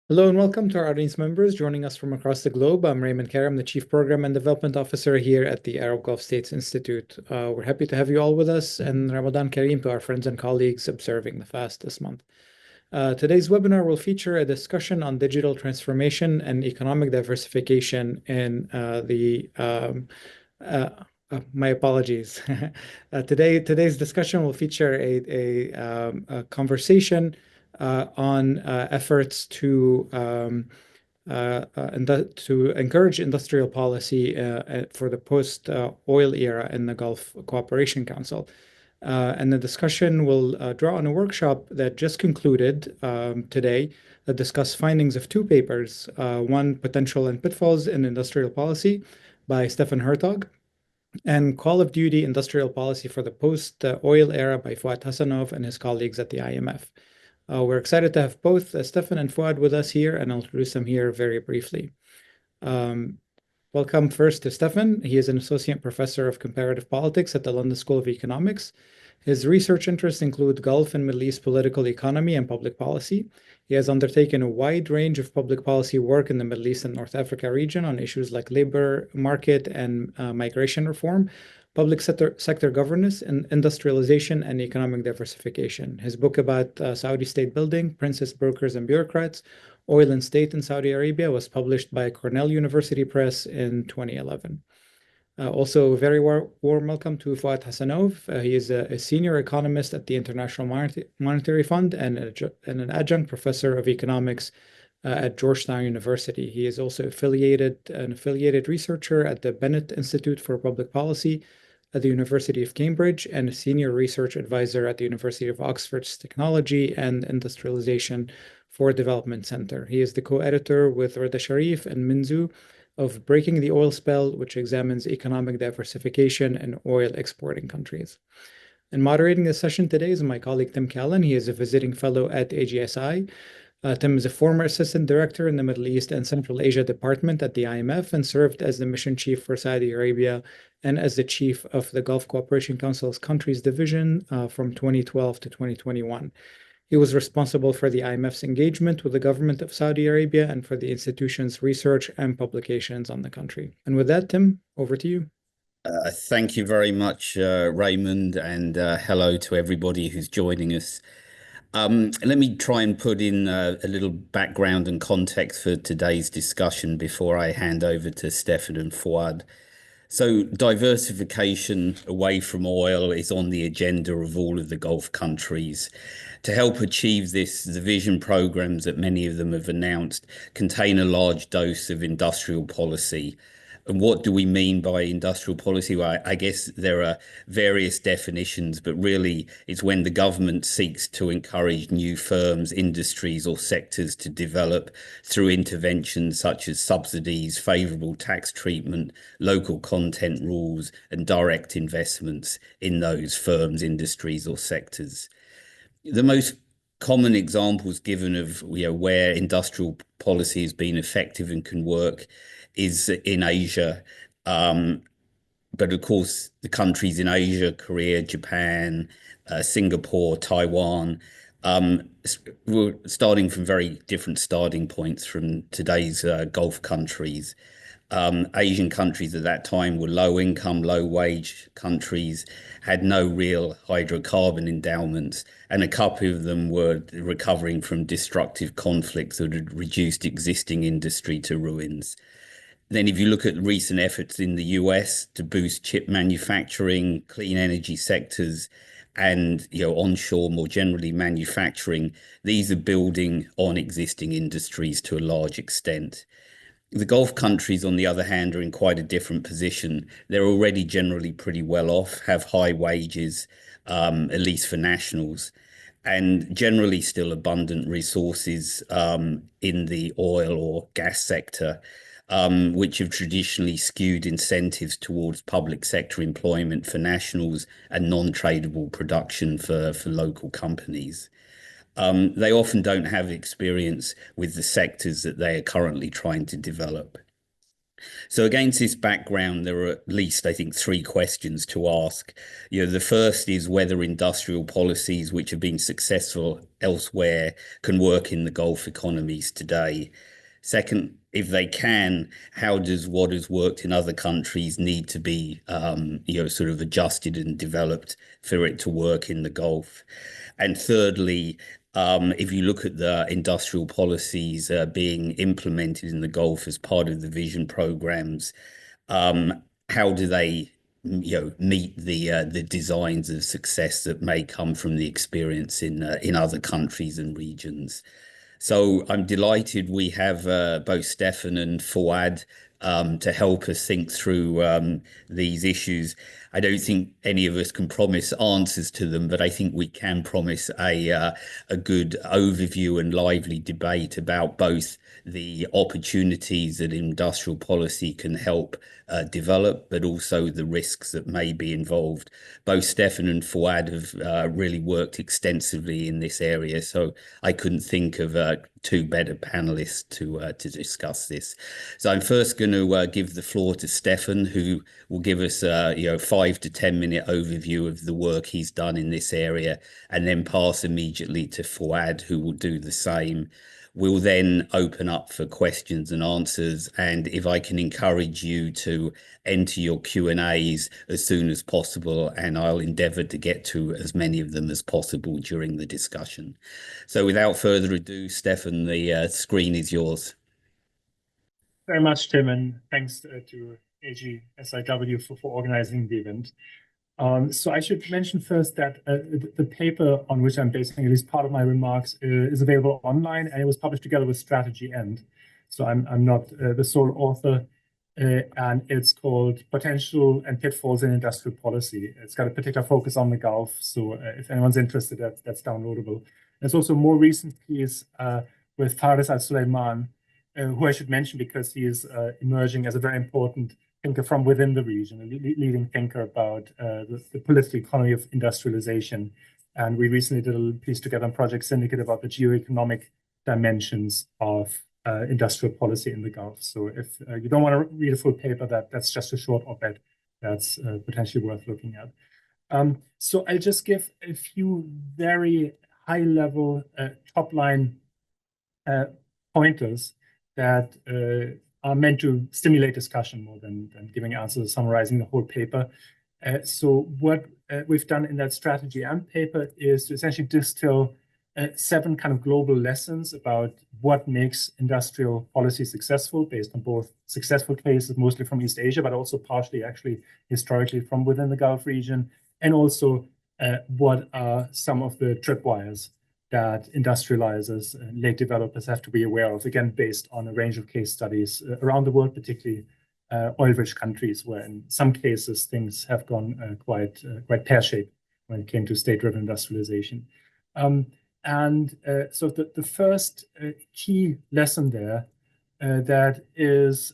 Hello and welcome to our audience members joining us from across the globe. I'm Raymond Kerr. I'm the Chief Program and Development Officer here at the Arab Gulf States Institute. We're happy to have you all with us, and Ramadan Kareem to our friends and colleagues observing the fast this month. Today's webinar will feature a discussion on digital transformation and economic diversification in uh, my apologies. Today's discussion will feature a conversation on efforts to encourage industrial policy for the post-oil era in the Gulf Cooperation Council. And the discussion will draw on a workshop that just concluded today that discussed findings of two papers, one, Potential and Pitfalls in Industrial Policy by Steffen Hertog, and Call of Duty Industrial Policy for the Post-Oil Era by Fuad Hasanov and his colleagues at the IMF. We're excited to have both Steffen and Fuad with us here, and I'll introduce them here very briefly. Welcome first to Steffen. He is an associate professor of comparative politics at the London School of Economics. His research interests include Gulf and Middle East political economy and public policy. He has undertaken a wide range of public policy work in the Middle East and North Africa region on issues like labor market and migration reform, public sector governance, and industrialization and economic diversification. His book about Saudi state building, Princess Brokers and Bureaucrats, Oil and State in Saudi Arabia was published by Cornell University Press in 2011. Also, a very warm welcome to Fuad Hasanov. He is a senior economist at the International Monetary Fund and an adjunct professor of economics at Georgetown University. He is also an affiliated researcher at the Bennett Institute for Public Policy at the University of Cambridge and a senior research advisor at the University of Oxford's Technology and Industrialization for Development Center. He is the co-editor with Rida Sharif and Minzu of Breaking the Oil Spell, which examines economic diversification in oil exporting countries. And moderating the session today is my colleague Tim Callen. He is a visiting fellow at AGSI. Tim is a former assistant director in the Middle East and Central Asia Department at the IMF and served as the mission chief for Saudi Arabia and as the chief of the Gulf Cooperation Council's Countries Division from 2012 to 2021. He was responsible for the IMF's engagement with the government of Saudi Arabia and for the institution's research and publications on the country. And with that, Tim, over to you. Thank you very much, Raymond, and hello to everybody who's joining us. Let me try and put in a little background and context for today's discussion before I hand over to Steffen and Fuad. So diversification away from oil is on the agenda of all of the Gulf countries. To help achieve this, the vision programs that many of them have announced contain a large dose of industrial policy. And what do we mean by industrial policy? Well, I guess there are various definitions, but really it's when the government seeks to encourage new firms, industries or sectors to develop through interventions such as subsidies, favorable tax treatment, local content rules, and direct investments in those firms, industries or sectors. The most common examples given of where industrial policy has been effective and can work is in Asia. But of course, the countries in Asia, Korea, Japan, Singapore, Taiwan, we're starting from very different starting points from today's Gulf countries. Asian countries at that time were low income, low wage countries, had no real hydrocarbon endowments, and a couple of them were recovering from destructive conflicts that had reduced existing industry to ruins. Then if you look at recent efforts in the US to boost chip manufacturing, clean energy sectors, and onshore more generally manufacturing, these are building on existing industries to a large extent. The Gulf countries, on the other hand, are in quite a different position. They're already generally pretty well off, have high wages, at least for nationals, and generally still abundant resources in the oil or gas sector, which have traditionally skewed incentives towards public sector employment for nationals and non-tradable production for local companies. They often don't have experience with the sectors that they are currently trying to develop. So against this background, there are at least, I think, three questions to ask. The first is whether industrial policies which have been successful elsewhere can work in the Gulf economies today. Second, if they can, how does what has worked in other countries need to be, sort of adjusted and developed for it to work in the Gulf? And thirdly, if you look at the industrial policies being implemented in the Gulf as part of the vision programs, how do they, meet the designs of success that may come from the experience in other countries and regions? So I'm delighted we have both Steffen and Fuad to help us think through these issues. I don't think any of us can promise answers to them, but I think we can promise a good overview and lively debate about both the opportunities that industrial policy can help develop, but also the risks that may be involved. Both Steffen and Fuad have really worked extensively in this area, so I couldn't think of two better panelists to discuss this. So I'm first going to give the floor to Steffen, who will give us a 5 to 10 minute overview of the work he's done in this area, and then pass immediately to Fuad, who will do the same. We'll then open up for questions and answers, and if I can encourage you to enter your Q&As as soon as possible, and I'll endeavour to get to as many of them as possible during the discussion. So without further ado, Steffen, the screen is yours. Very much, Tim, and thanks to AGSIW for organizing the event. So I should mention first that the paper on which I'm basing at least part of my remarks is available online, and it was published together with Strategy End. So I'm not the sole author, and it's called Potential and Pitfalls in Industrial Policy. It's got a particular focus on the Gulf, so if anyone's interested, that's downloadable. There's also a more recent piece with Faris Al-Sulaiman, who I should mention because he is emerging as a very important thinker from within the region, a leading thinker about the political economy of industrialization. And we recently did a little piece together on Project Syndicate about the geoeconomic dimensions of industrial policy in the Gulf. So if you don't want to read a full paper, that's just a short op-ed that's potentially worth looking at. So I'll just give a few very high-level top-line pointers that are meant to stimulate discussion more than giving answers or summarizing the whole paper. So what we've done in that strategy and paper is to essentially distill 7 kind of global lessons about what makes industrial policy successful, based on both successful cases, mostly from East Asia, but also partially actually historically from within the Gulf region, and also what are some of the tripwires that industrializers and late developers have to be aware of, again, based on a range of case studies around the world, particularly oil-rich countries, where in some cases things have gone quite pear-shaped when it came to state-driven industrialization. So the first key lesson there that is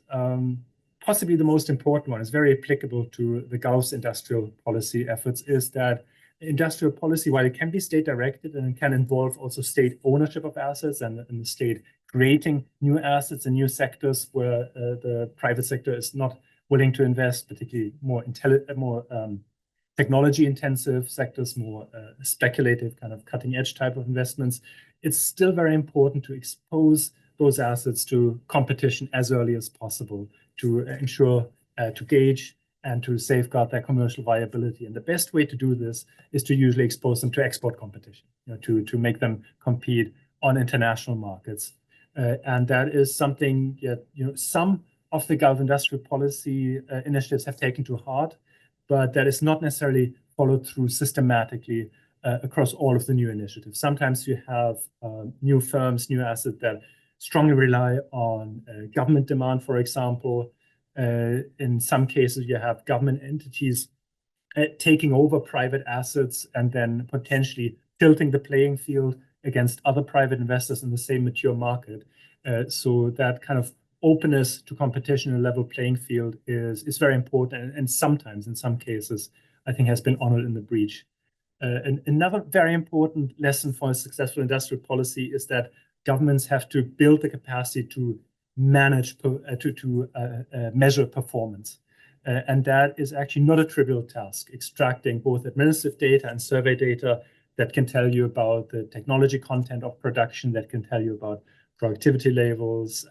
possibly the most important one, is very applicable to the Gulf's industrial policy efforts, is that industrial policy, while it can be state-directed and it can involve also state ownership of assets and the state creating new assets in new sectors where the private sector is not willing to invest, particularly more technology-intensive sectors, more speculative, kind of cutting-edge type of investments, it's still very important to expose those assets to competition as early as possible to ensure, to gauge and to safeguard their commercial viability. And the best way to do this is to usually expose them to export competition, to make them compete on international markets. And that is something that some of the Gulf industrial policy initiatives have taken to heart, but that is not necessarily followed through systematically across all of the new initiatives. Sometimes you have new firms, new assets that strongly rely on government demand, for example. In some cases, you have government entities taking over private assets and then potentially tilting the playing field against other private investors in the same mature market. So that kind of openness to competition and level playing field is very important, and sometimes, in some cases, I think has been honored in the breach. And another very important lesson for a successful industrial policy is that governments have to build the capacity to manage, measure performance. And that is actually not a trivial task, extracting both administrative data and survey data that can tell you about the technology content of production, that can tell you about productivity levels,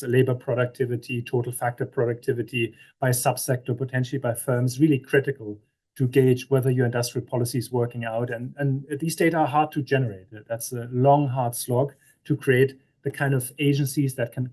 labor productivity, total factor productivity by subsector, potentially by firms, really critical to gauge whether your industrial policy is working out. And these data are hard to generate. That's a long, hard slog to create the kind of agencies that can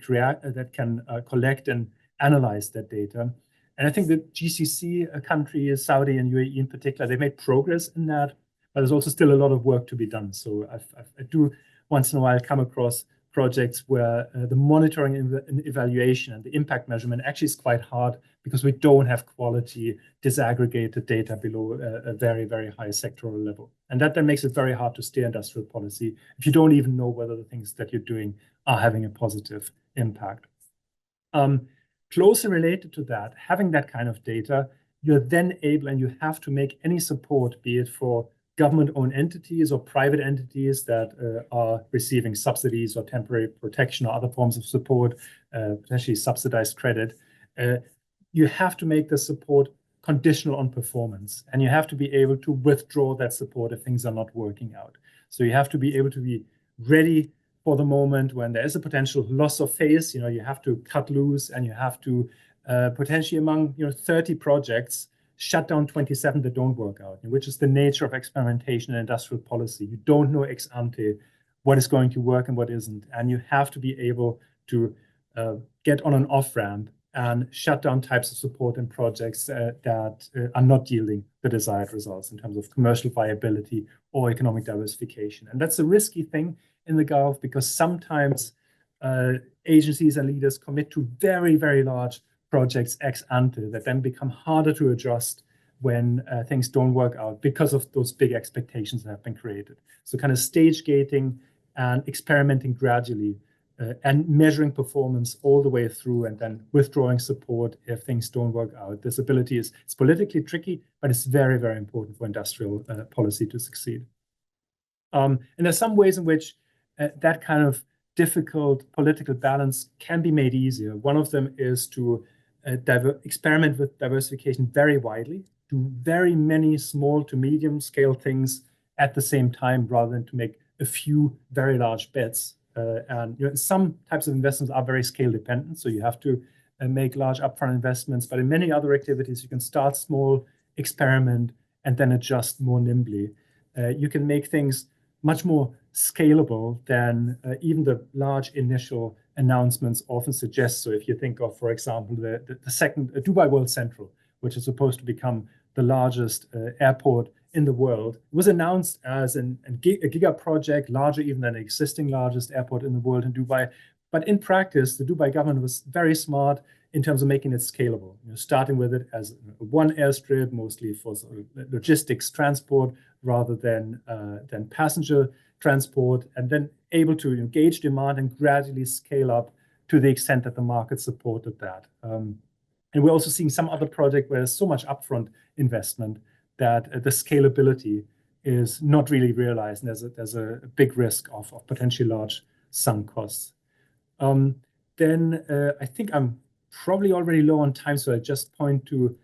collect and analyze that data. And I think the GCC countries, Saudi and UAE in particular, they made progress in that, but there's also still a lot of work to be done. So I do once in a while come across projects where the monitoring and evaluation and the impact measurement actually is quite hard because we don't have quality disaggregated data below a very, very high sectoral level. And that then makes it very hard to steer industrial policy if you don't even know whether the things that you're doing are having a positive impact. Closely related to that, having that kind of data, you're then able, and you have to make any support, be it for government-owned entities or private entities that are receiving subsidies or temporary protection or other forms of support, potentially subsidized credit. You have to make the support conditional on performance, and you have to be able to withdraw that support if things are not working out. So you have to be able to be ready for the moment when there is a potential loss of phase. You have to cut loose, and you have to potentially among 30 projects shut down 27 that don't work out, which is the nature of experimentation and industrial policy. You don't know ex ante what is going to work and what isn't, and you have to be able to get on an off ramp and shut down types of support in projects that are not yielding the desired results in terms of commercial viability or economic diversification. And that's a risky thing in the Gulf because sometimes agencies and leaders commit to very, very large projects ex ante that then become harder to adjust when things don't work out because of those big expectations that have been created. So kind of stage gating and experimenting gradually and measuring performance all the way through and then withdrawing support if things don't work out. This ability it's politically tricky, but it's very, very important for industrial policy to succeed. And there's some ways in which that kind of difficult political balance can be made easier. One of them is to experiment with diversification very widely, do very many small to medium scale things at the same time rather than to make a few very large bets. And some types of investments are very scale dependent, so you have to make large upfront investments. But in many other activities, you can start small, experiment, and then adjust more nimbly. You can make things much more scalable than even the large initial announcements often suggest. So if you think of, for example, the second Dubai World Central, which is supposed to become the largest airport in the world, it was announced as a giga project, larger even than the existing largest airport in the world in Dubai. But in practice, the Dubai government was very smart in terms of making it scalable, starting with it as one airstrip, mostly for sort of logistics transport rather than passenger transport, and then able to gauge demand and gradually scale up to the extent that the market supported that. And we're also seeing some other project where there's so much upfront investment that the scalability is not really realized, and there's a big risk of potentially large sunk costs. Then I think I'm probably already low on time, so I just point to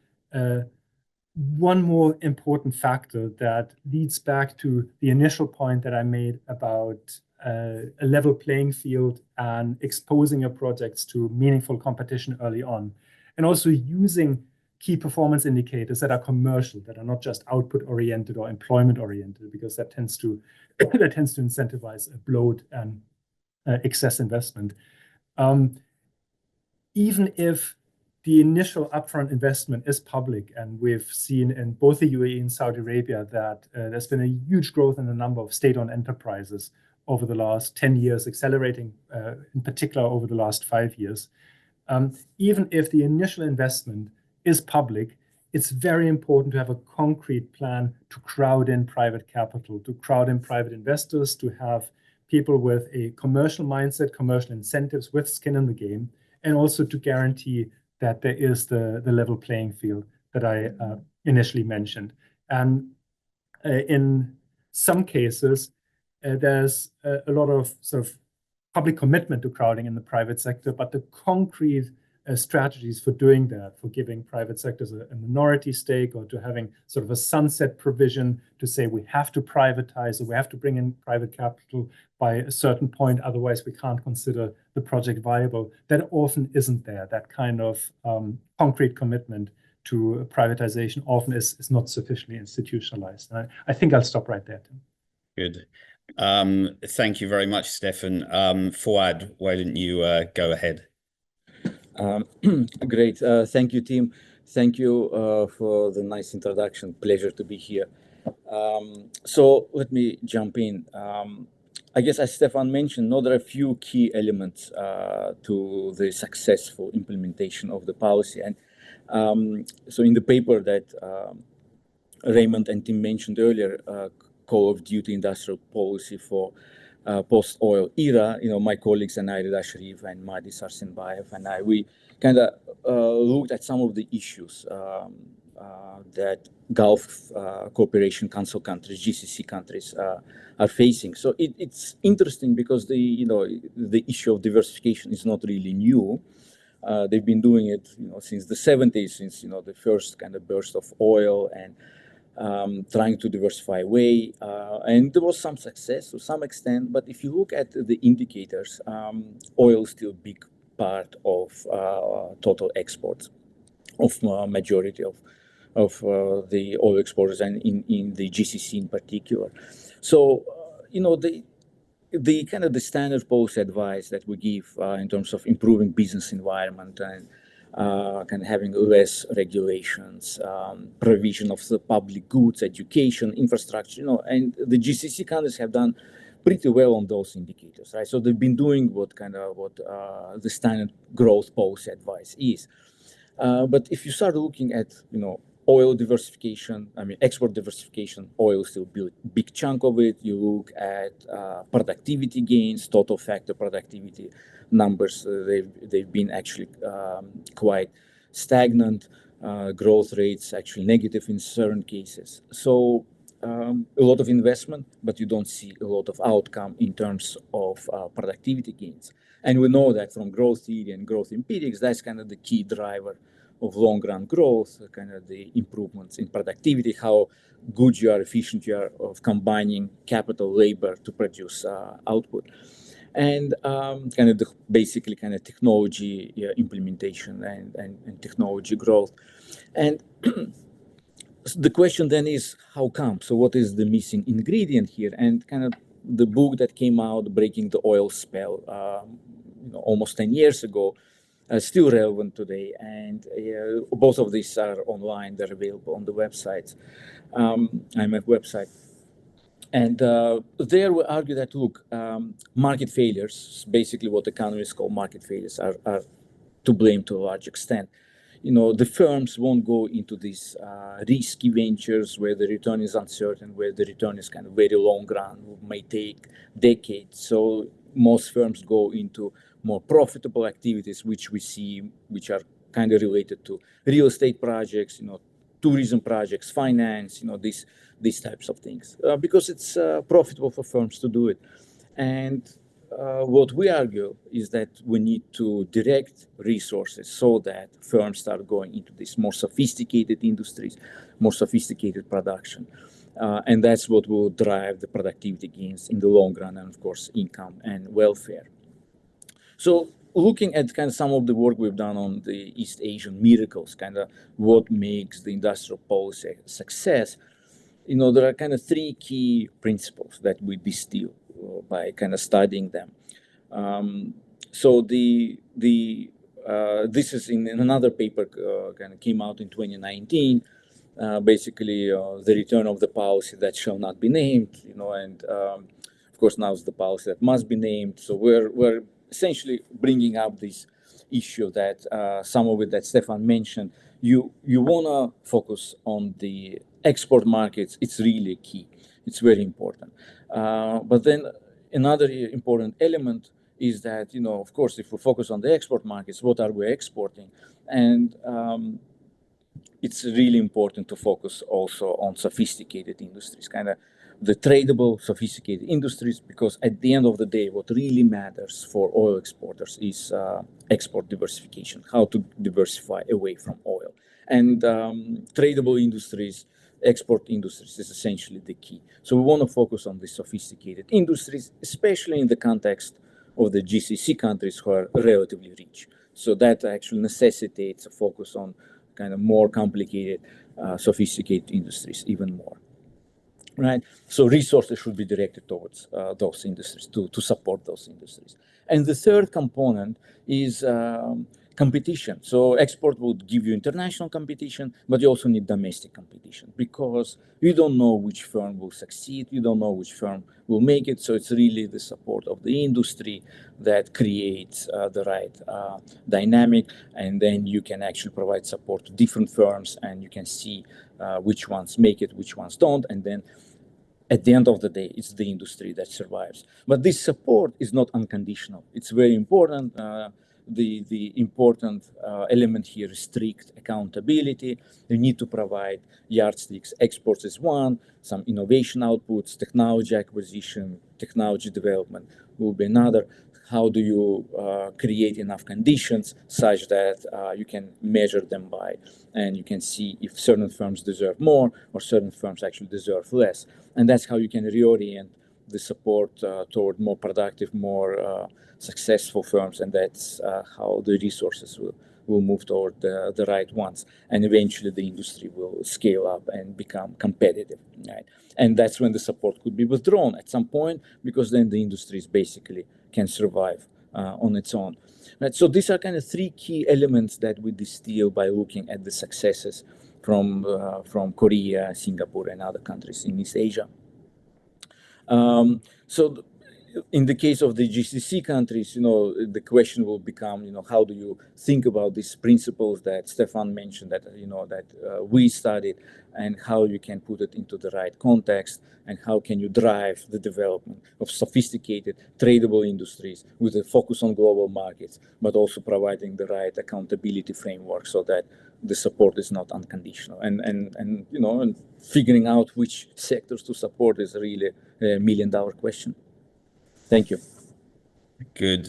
one more important factor that leads back to the initial point that I made about a level playing field and exposing your projects to meaningful competition early on, and also using key performance indicators that are commercial, that are not just output oriented or employment oriented, because that tends to incentivize a bloat and excess investment. Even if the initial upfront investment is public, and we've seen in both the UAE and Saudi Arabia that there's been a huge growth in the number of state-owned enterprises over the last 10 years, accelerating in particular over the last 5 years. Even if the initial investment is public, it's very important to have a concrete plan to crowd in private capital, to crowd in private investors, to have people with a commercial mindset, commercial incentives with skin in the game, and also to guarantee that there is the level playing field that I initially mentioned. And in some cases, there's a lot of sort of public commitment to crowding in the private sector, but the concrete strategies for doing that, for giving private sectors a minority stake, or to having sort of a sunset provision to say we have to privatize, or we have to bring in private capital by a certain point, otherwise we can't consider the project viable. That often isn't there. That kind of concrete commitment to privatization often is not sufficiently institutionalized. I think I'll stop right there, Tim. Good. Thank you very much, Steffen. Fuad, why don't you go ahead? Great. Thank you, Tim. Thank you for the nice introduction. Pleasure to be here. So let me jump in. I guess, as Steffen mentioned, there are a few key elements to the successful implementation of the policy. And so in the paper that Raymond and Tim mentioned earlier, Call of Duty Industrial Policy for Post-Oil Era, my colleagues and I, Rida Sharif and Mahdi Sarsenbayev and I, we kind of looked at some of the issues that Gulf Cooperation Council countries, GCC countries, are facing. So it's interesting because the issue of diversification is not really new. They've been doing it, since the 70s, since the first kind of burst of oil and trying to diversify away, and there was some success to some extent. But if you look at the indicators, oil is still a big part of total exports, of majority of the oil exporters, and in the GCC in particular. So the kind of the standard policy advice that we give in terms of improving business environment and kind of having less regulations, provision of the public goods, education, infrastructure, and the GCC countries have done pretty well on those indicators, right? So they've been doing what the standard growth policy advice is. But if you start looking at, oil diversification, export diversification, oil is still a big chunk of it. You look at productivity gains, total factor productivity numbers, they've been actually quite stagnant, growth rates actually negative in certain cases. So a lot of investment, but you don't see a lot of outcome in terms of productivity gains. And we know that from growth theory and growth empirics, that's kind of the key driver of long-run growth, kind of the improvements in productivity, how good you are, efficient you are of combining capital, labor to produce output. And kind of basically kind of technology implementation and technology growth. And the question then is, how come? So what is the missing ingredient here? And kind of the book that came out, Breaking the Oil Spell, almost 10 years ago, still relevant today. And both of these are online. They're available on the website, IMF website. And there we argue that, look, market failures, basically what economists call market failures, are to blame to a large extent. The firms won't go into these risky ventures where the return is uncertain, where the return is kind of very long run, may take decades. So most firms go into more profitable activities, which we see, which are kind of related to real estate projects, tourism projects, finance, these types of things, because it's profitable for firms to do it. And what we argue is that we need to direct resources so that firms start going into these more sophisticated industries, more sophisticated production. And that's what will drive the productivity gains in the long run, and of course, income and welfare. So looking at kind of some of the work we've done on the East Asian miracles, kind of what makes the industrial policy a success, there are kind of three key principles that we distill by kind of studying them. So this is in another paper kind of came out in 2019. Basically, the return of the policy that shall not be named, and of course now it's the policy that must be named. So we're essentially bringing up this issue that some of it that Steffen mentioned. You wanna focus on the export markets. It's really key. It's very important. But then another important element is that, of course, if we focus on the export markets, what are we exporting? And it's really important to focus also on sophisticated industries, kind of the tradable, sophisticated industries, because at the end of the day, what really matters for oil exporters is export diversification, how to diversify away from oil. And tradable industries, export industries is essentially the key. So we want to focus on the sophisticated industries, especially in the context of the GCC countries who are relatively rich. So that actually necessitates a focus on kind of more complicated, sophisticated industries even more. Right, so resources should be directed towards those industries to support those industries. And the third component is competition. So export would give you international competition, but you also need domestic competition because you don't know which firm will succeed, you don't know which firm will make it. So it's really the support of the industry that creates the right dynamic, and then you can actually provide support to different firms, and you can see which ones make it, which ones don't, and then at the end of the day, it's the industry that survives. But this support is not unconditional. It's very important. The important element here is strict accountability. You need to provide yardsticks. Exports is one, some innovation outputs, technology acquisition, technology development will be another. How do you create enough conditions such that you can measure them by, and you can see if certain firms deserve more or certain firms actually deserve less. And that's how you can reorient the support toward more productive, more successful firms, and that's how the resources will move toward the right ones. And eventually the industry will scale up and become competitive, right? And that's when the support could be withdrawn at some point, because then the industry is basically can survive on its own. Right? So these are kind of three key elements that we distill by looking at the successes from Korea, Singapore, and other countries in East Asia. So in the case of the GCC countries, the question will become, how do you think about these principles that Steffen mentioned, that we studied, and how you can put it into the right context, and how can you drive the development of sophisticated tradable industries with a focus on global markets, but also providing the right accountability framework so that the support is not unconditional. And figuring out which sectors to support is really a million-dollar question. Thank you. Good.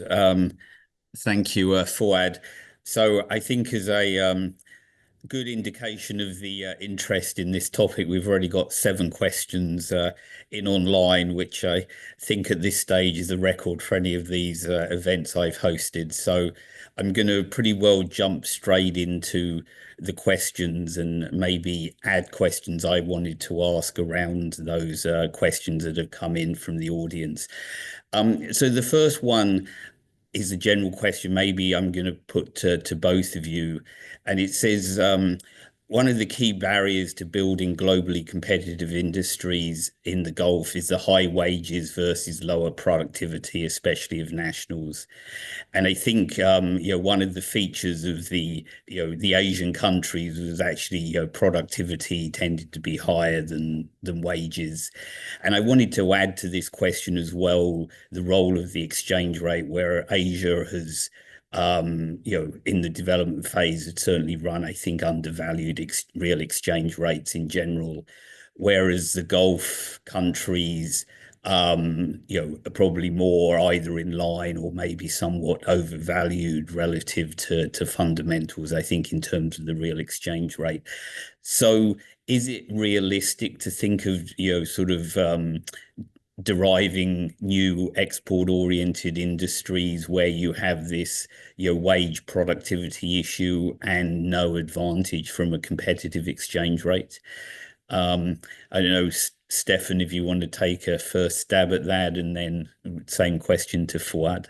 Thank you, Fuad. So I think as a good indication of the interest in this topic, we've already got 7 questions in online, which I think at this stage is a record for any of these events I've hosted. So I'm going to pretty well jump straight into the questions and maybe add questions I wanted to ask around those questions that have come in from the audience. So the first one is a general question, maybe I'm going to put to both of you. And it says, one of the key barriers to building globally competitive industries in the Gulf is the high wages versus lower productivity, especially of nationals. And I think, one of the features of the Asian countries was actually, productivity tended to be higher than wages. And I wanted to add to this question as well, the role of the exchange rate, where Asia has, in the development phase, had certainly run, I think, undervalued real exchange rates in general, whereas the Gulf countries, are probably more either in line or maybe somewhat overvalued relative to fundamentals, I think, in terms of the real exchange rate. So is it realistic to think of, deriving new export-oriented industries where you have this wage productivity issue and no advantage from a competitive exchange rate? I don't know, Steffen, if you want to take a first stab at that, and then same question to Fuad.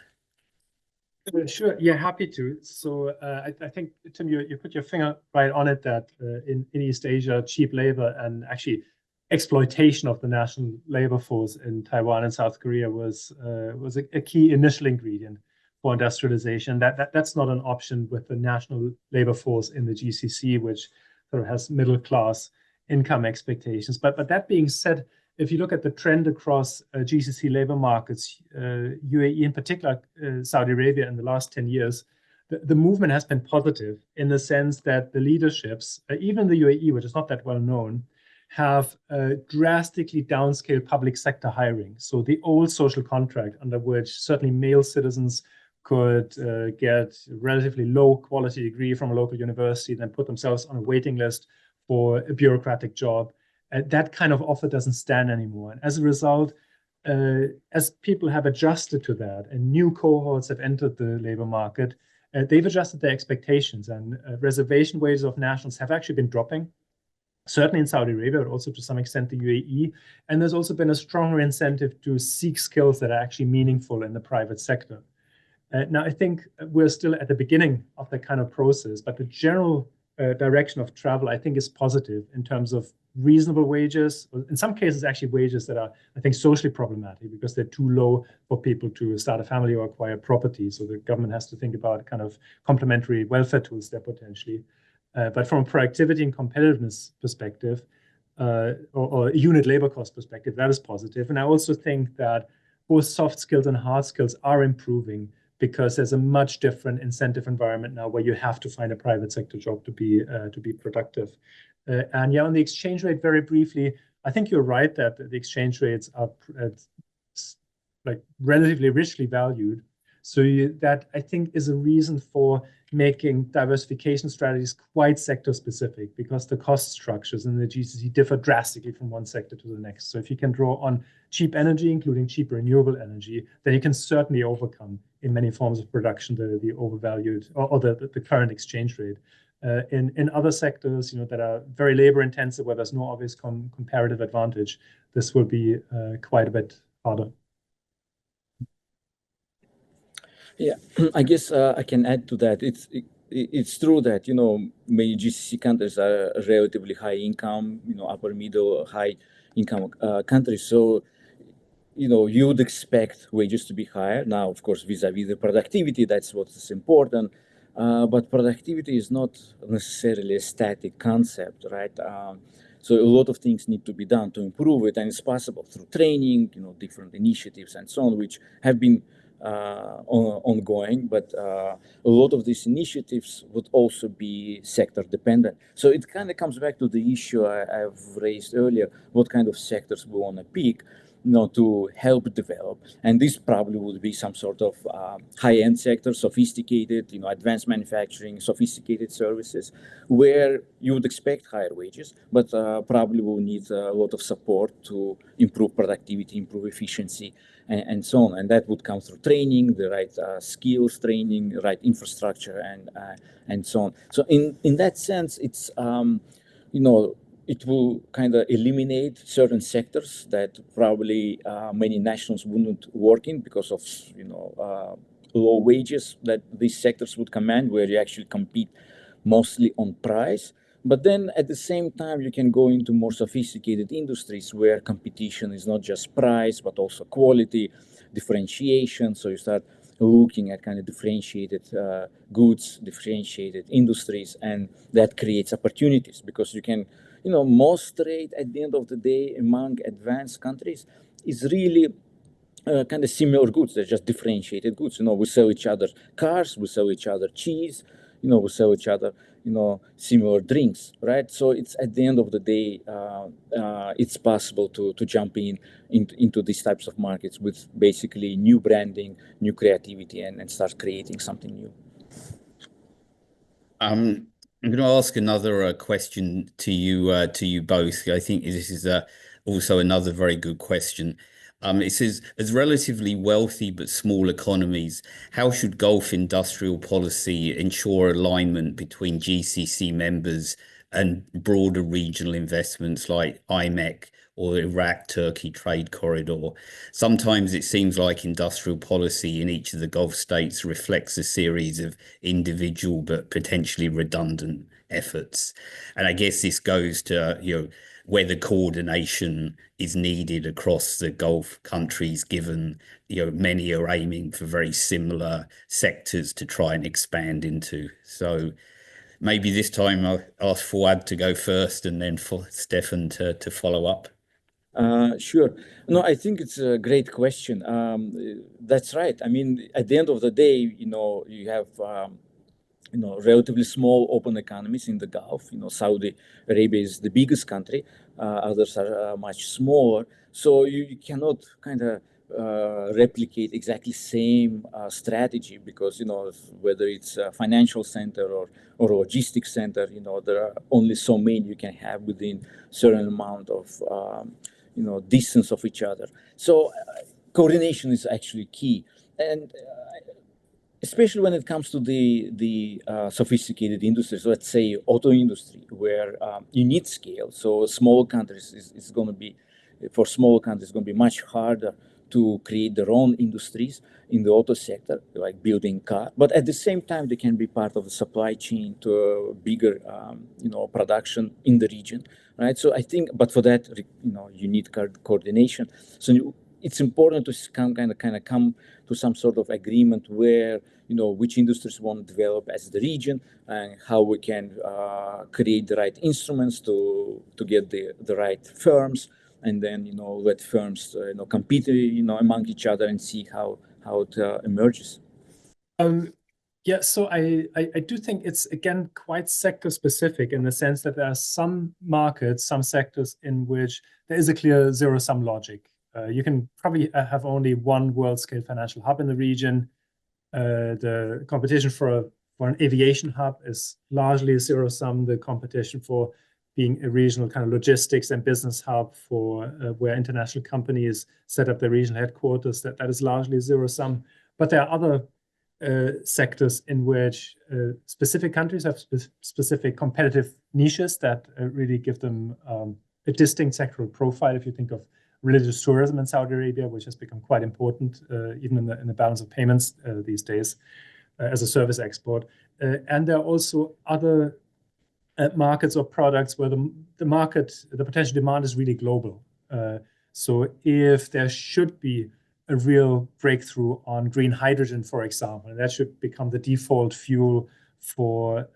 Sure, yeah, happy to. So I think, Tim, you put your finger right on it, that in East Asia, cheap labor and actually exploitation of the national labor force in Taiwan and South Korea was a key initial ingredient for industrialization. That's not an option with the national labor force in the GCC, which sort of has middle class income expectations. But that being said, if you look at the trend across GCC labor markets, UAE in particular, Saudi Arabia in the last 10 years, the movement has been positive in the sense that the leaderships, even the UAE, which is not that well known, have drastically downscaled public sector hiring. So the old social contract under which certainly male citizens could get a relatively low quality degree from a local university, then put themselves on a waiting list for a bureaucratic job. That kind of offer doesn't stand anymore. And as a result, as people have adjusted to that and new cohorts have entered the labor market, they've adjusted their expectations, and reservation wages of nationals have actually been dropping, certainly in Saudi Arabia, but also to some extent the UAE. And there's also been a stronger incentive to seek skills that are actually meaningful in the private sector. Now, I think we're still at the beginning of that kind of process, but the general direction of travel, I think, is positive in terms of reasonable wages, in some cases actually wages that are, I think, socially problematic because they're too low for people to start a family or acquire property. So the government has to think about kind of complementary welfare tools there potentially. But from a productivity and competitiveness perspective, or unit labor cost perspective, that is positive. And I also think that both soft skills and hard skills are improving because there's a much different incentive environment now where you have to find a private sector job to be productive. And yeah, on the exchange rate, very briefly, I think you're right that the exchange rates are like relatively richly valued. So that, I think, is a reason for making diversification strategies quite sector specific, because the cost structures in the GCC differ drastically from one sector to the next. So if you can draw on cheap energy, including cheap renewable energy, then you can certainly overcome in many forms of production the overvalued or the current exchange rate. In other sectors, that are very labor intensive, where there's no obvious comparative advantage, this will be quite a bit harder. Yeah, I guess I can add to that. It's true that many GCC countries are relatively high income, upper middle, high income countries. So you would expect wages to be higher. Now, of course, vis-a-vis the productivity, that's what is important. But productivity is not necessarily a static concept, right? So a lot of things need to be done to improve it, and it's possible through training, different initiatives and so on, which have been ongoing, but a lot of these initiatives would also be sector dependent. So it kind of comes back to the issue I've raised earlier, what kind of sectors we want to pick, to help develop. And this probably would be some sort of high-end sector, sophisticated, advanced manufacturing, sophisticated services, where you would expect higher wages, but probably will need a lot of support to improve productivity, improve efficiency, and so on. And that would come through training, the right skills training, the right infrastructure, and so on. So in that sense, it's it will kind of eliminate certain sectors that probably many nationals wouldn't work in because of low wages that these sectors would command, where you actually compete mostly on price. But then at the same time, you can go into more sophisticated industries where competition is not just price, but also quality, differentiation. So you start looking at kind of differentiated goods, differentiated industries, and that creates opportunities because you can, most trade at the end of the day among advanced countries is really kind of similar goods. They're just differentiated goods. We sell each other cars, we sell each other cheese, we sell each other, similar drinks, right? So it's at the end of the day, it's possible to jump into these types of markets with basically new branding, new creativity, and start creating something new. I'm going to ask another question to you both. I think this is also another very good question. It says, as relatively wealthy but small economies, how should Gulf industrial policy ensure alignment between GCC members and broader regional investments like IMEC or Iraq-Turkey trade corridor? Sometimes it seems like industrial policy in each of the Gulf states reflects a series of individual but potentially redundant efforts. And I guess this goes to, whether coordination is needed across the Gulf countries, given many are aiming for very similar sectors to try and expand into. So maybe this time I'll ask Fuad to go first, and then for Steffen to follow up. Sure. No, I think it's a great question. That's right. I mean, at the end of the day, you have relatively small open economies in the Gulf. Saudi Arabia is the biggest country. Others are much smaller. So you cannot kind of replicate exactly same strategy because, whether it's a financial center or a logistics center, there are only so many you can have within certain amount of, distance of each other. So coordination is actually key. And especially when it comes to the sophisticated industries, let's say auto industry, where you need scale. So small countries is going to be, for small countries, going to be much harder to create their own industries in the auto sector, like building car. But at the same time, they can be part of the supply chain to a bigger, production in the region, right? So I think, but for that, you need coordination. So it's important to kind of come to some sort of agreement where, which industries want to develop as the region and how we can create the right instruments to get the right firms, and then, let firms, compete, among each other and see how it emerges. Yeah, so I do think it's, again, quite sector specific in the sense that there are some markets, some sectors in which there is a clear zero-sum logic. You can probably have only one world-scale financial hub in the region. The competition for an aviation hub is largely zero-sum. The competition for being a regional kind of logistics and business hub for where international companies set up their regional headquarters, that is largely zero-sum. But there are other sectors in which specific countries have specific competitive niches that really give them a distinct sectoral profile. If you think of religious tourism in Saudi Arabia, which has become quite important, even in the balance of payments these days, as a service export. And there are also other markets or products where the potential demand is really global. So if there should be a real breakthrough on green hydrogen, for example, and that should become the default fuel for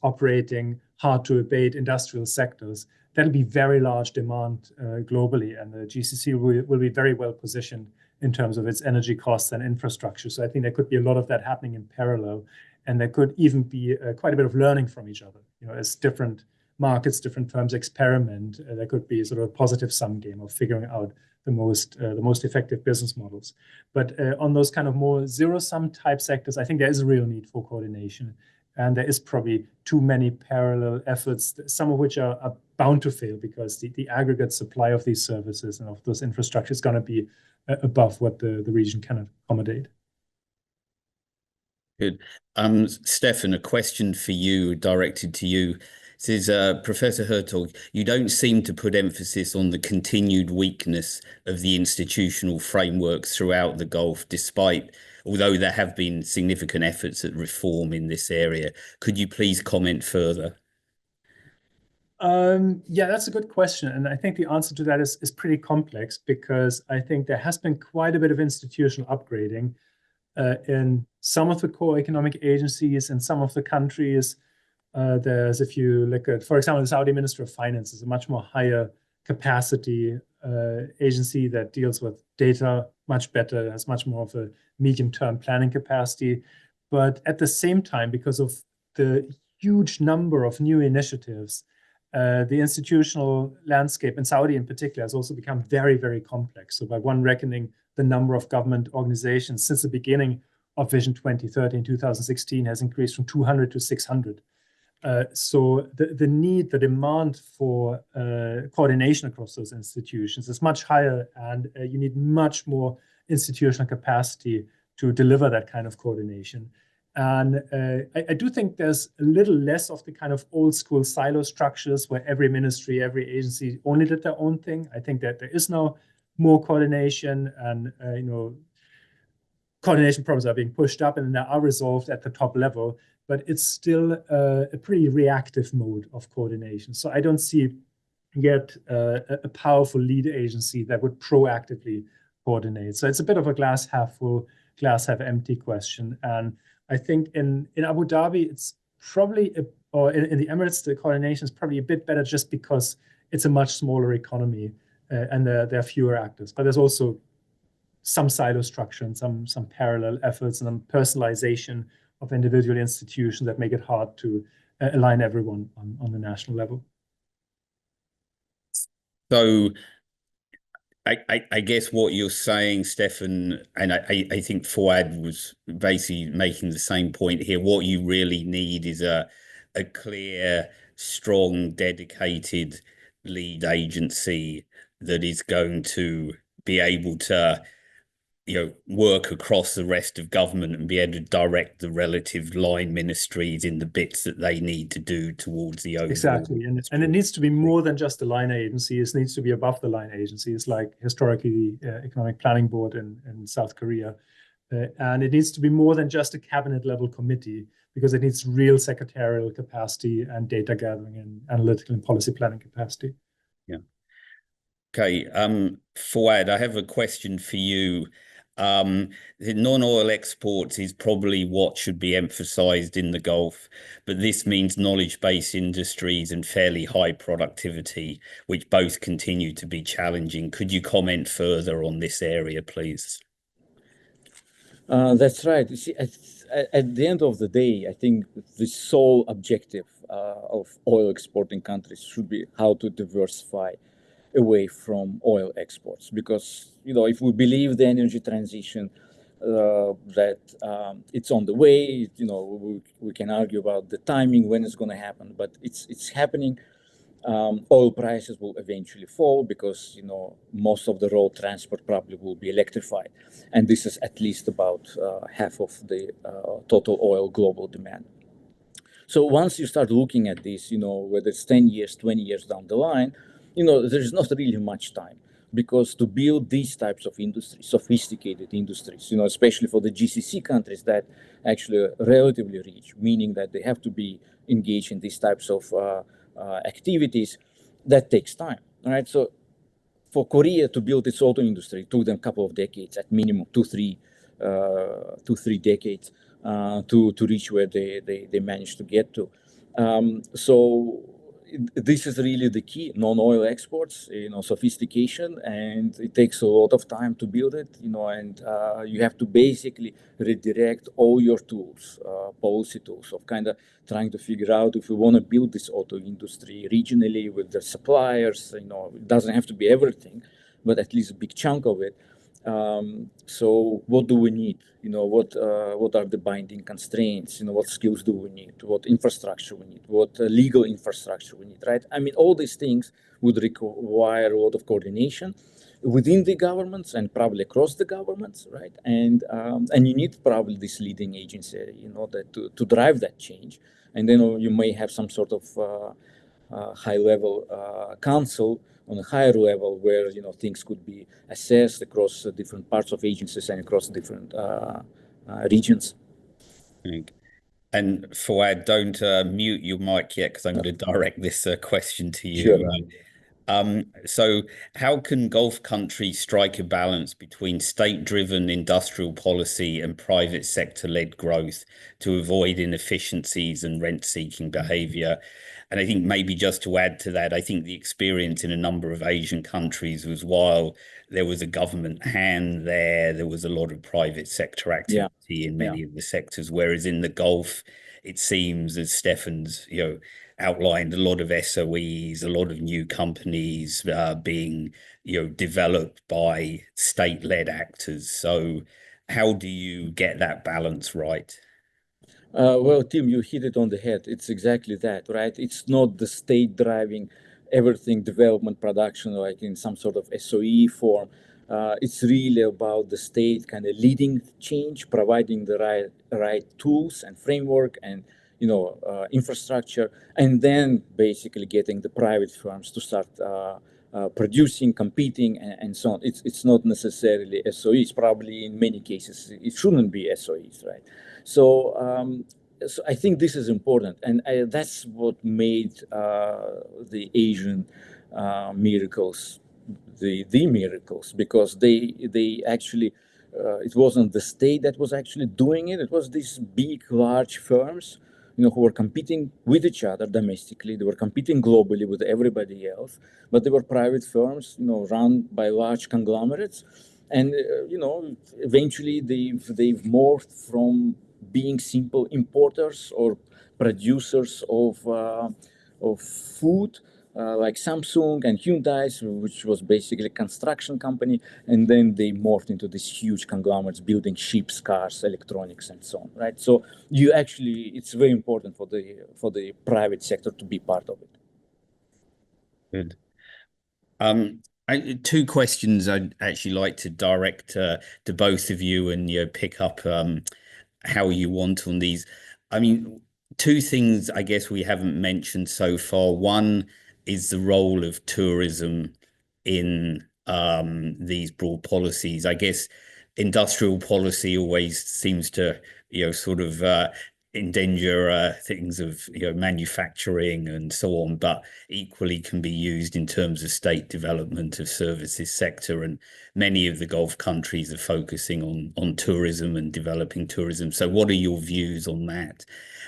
operating hard-to-abate industrial sectors, that'll be very large demand globally, and the GCC will be very well positioned in terms of its energy costs and infrastructure. So I think there could be a lot of that happening in parallel, and there could even be quite a bit of learning from each other. As different markets, different firms experiment, there could be sort of a positive sum game of figuring out the most effective business models. But on those kind of more zero-sum type sectors, I think there is a real need for coordination. And there is probably too many parallel efforts, some of which are bound to fail because the aggregate supply of these services and of those infrastructure is going to be above what the region can accommodate. Good. Steffen, a question for you, directed to you. Says, Professor Hertog, you don't seem to put emphasis on the continued weakness of the institutional frameworks throughout the Gulf, although there have been significant efforts at reform in this area. Could you please comment further? Yeah, that's a good question. And I think the answer to that is pretty complex because I think there has been quite a bit of institutional upgrading in some of the core economic agencies in some of the countries. If you look at, for example, the Saudi Ministry of Finance is a much more higher capacity agency that deals with data much better, has much more of a medium-term planning capacity. But at the same time, because of the huge number of new initiatives, the institutional landscape in Saudi in particular has also become very, very complex. So by one reckoning, the number of government organizations since the beginning of Vision 2030 in 2016 has increased from 200 to 600. So the demand for coordination across those institutions is much higher, and you need much more institutional capacity to deliver that kind of coordination. And I do think there's a little less of the kind of old school silo structures where every ministry, every agency only did their own thing. I think that there is now more coordination, and coordination problems are being pushed up and they are resolved at the top level, but it's still a pretty reactive mode of coordination. So I don't see yet a powerful lead agency that would proactively coordinate. So it's a bit of a glass half full, glass half empty question. And I think in Abu Dhabi, it's probably, or in the Emirates, the coordination is probably a bit better just because it's a much smaller economy and there are fewer actors. But there's also some silo structure and some parallel efforts and some personalization of individual institutions that make it hard to align everyone on the national level. So I guess what you're saying, Steffen, and I think Fuad was basically making the same point here. What you really need is a clear, strong, dedicated lead agency that is going to be able to work across the rest of government and be able to direct the relative line ministries in the bits that they need to do towards the overall. Exactly, and it needs to be more than just a line agency. It needs to be above the line agencies, like historically the Economic Planning Board in South Korea. And it needs to be more than just a cabinet level committee, because it needs real secretarial capacity and data gathering and analytical and policy planning capacity. Yeah. Okay, Fuad, I have a question for you. The non-oil exports is probably what should be emphasized in the Gulf, but this means knowledge-based industries and fairly high productivity, which both continue to be challenging. Could you comment further on this area, please? That's right. You see, at the end of the day, I think the sole objective of oil exporting countries should be how to diversify away from oil exports, because if we believe the energy transition that it's on the way, we can argue about the timing when it's going to happen, but it's happening. Oil prices will eventually fall because most of the road transport probably will be electrified, and this is at least about half of the total oil global demand. So once you start looking at this, whether it's 10 years, 20 years down the line, there's not really much time, because to build these types of industries, sophisticated industries, especially for the GCC countries that actually are relatively rich, meaning that they have to be engaged in these types of activities, that takes time, right? So for Korea to build its auto industry, it took them a couple of decades, at minimum 2-3 decades to reach where they managed to get to. So this is really the key: non-oil exports, sophistication, and it takes a lot of time to build it, and you have to basically redirect all your tools, policy tools, of kind of trying to figure out if we want to build this auto industry regionally with the suppliers. It doesn't have to be everything, but at least a big chunk of it. So what do we need? What are the binding constraints? What skills do we need? What infrastructure we need? What legal infrastructure we need, right? I mean, all these things would require a lot of coordination within the governments and probably across the governments, right? And you need probably this leading agency, to drive that change. And then you may have some sort of high-level council on a higher level where things could be assessed across different parts of agencies and across different regions. And Fuad, don't mute your mic yet, because I'm going to direct this question to you. Sure. So how can Gulf countries strike a balance between state-driven industrial policy and private sector-led growth to avoid inefficiencies and rent-seeking behavior? And I think maybe just to add to that, I think the experience in a number of Asian countries was, while there was a government hand there was a lot of private sector activity in many of the sectors, whereas in the Gulf, it seems, as Steffen's outlined, a lot of SOEs, a lot of new companies being developed by state-led actors. So how do you get that balance right? Well, Tim, you hit it on the head. It's exactly that, right? It's not the state driving everything, development, production, like in some sort of SOE form. It's really about the state kind of leading change, providing the right tools and framework and infrastructure, and then basically getting the private firms to start producing, competing, and so on. It's not necessarily SOEs. Probably in many cases it shouldn't be SOEs, right? So I think this is important, and that's what made the Asian miracles the miracles, because they actually it wasn't the state that was actually doing it. It was these big, large firms, who were competing with each other domestically. They were competing globally with everybody else, but they were private firms, run by large conglomerates, and eventually they've morphed from being simple importers or producers of food, like Samsung and Hyundai, which was basically a construction company, and then they morphed into these huge conglomerates building ships, cars, electronics, and so on, right? So it's very important for the private sector to be part of it. Good. Two questions I'd actually like to direct to both of you, and pick up how you want on these. I mean, two things I guess we haven't mentioned so far. One is the role of tourism in these broad policies. I guess industrial policy always seems to, sort of endanger things of manufacturing and so on, but equally can be used in terms of state development of services sector. And many of the Gulf countries are focusing on tourism and developing tourism. So what are your views on that?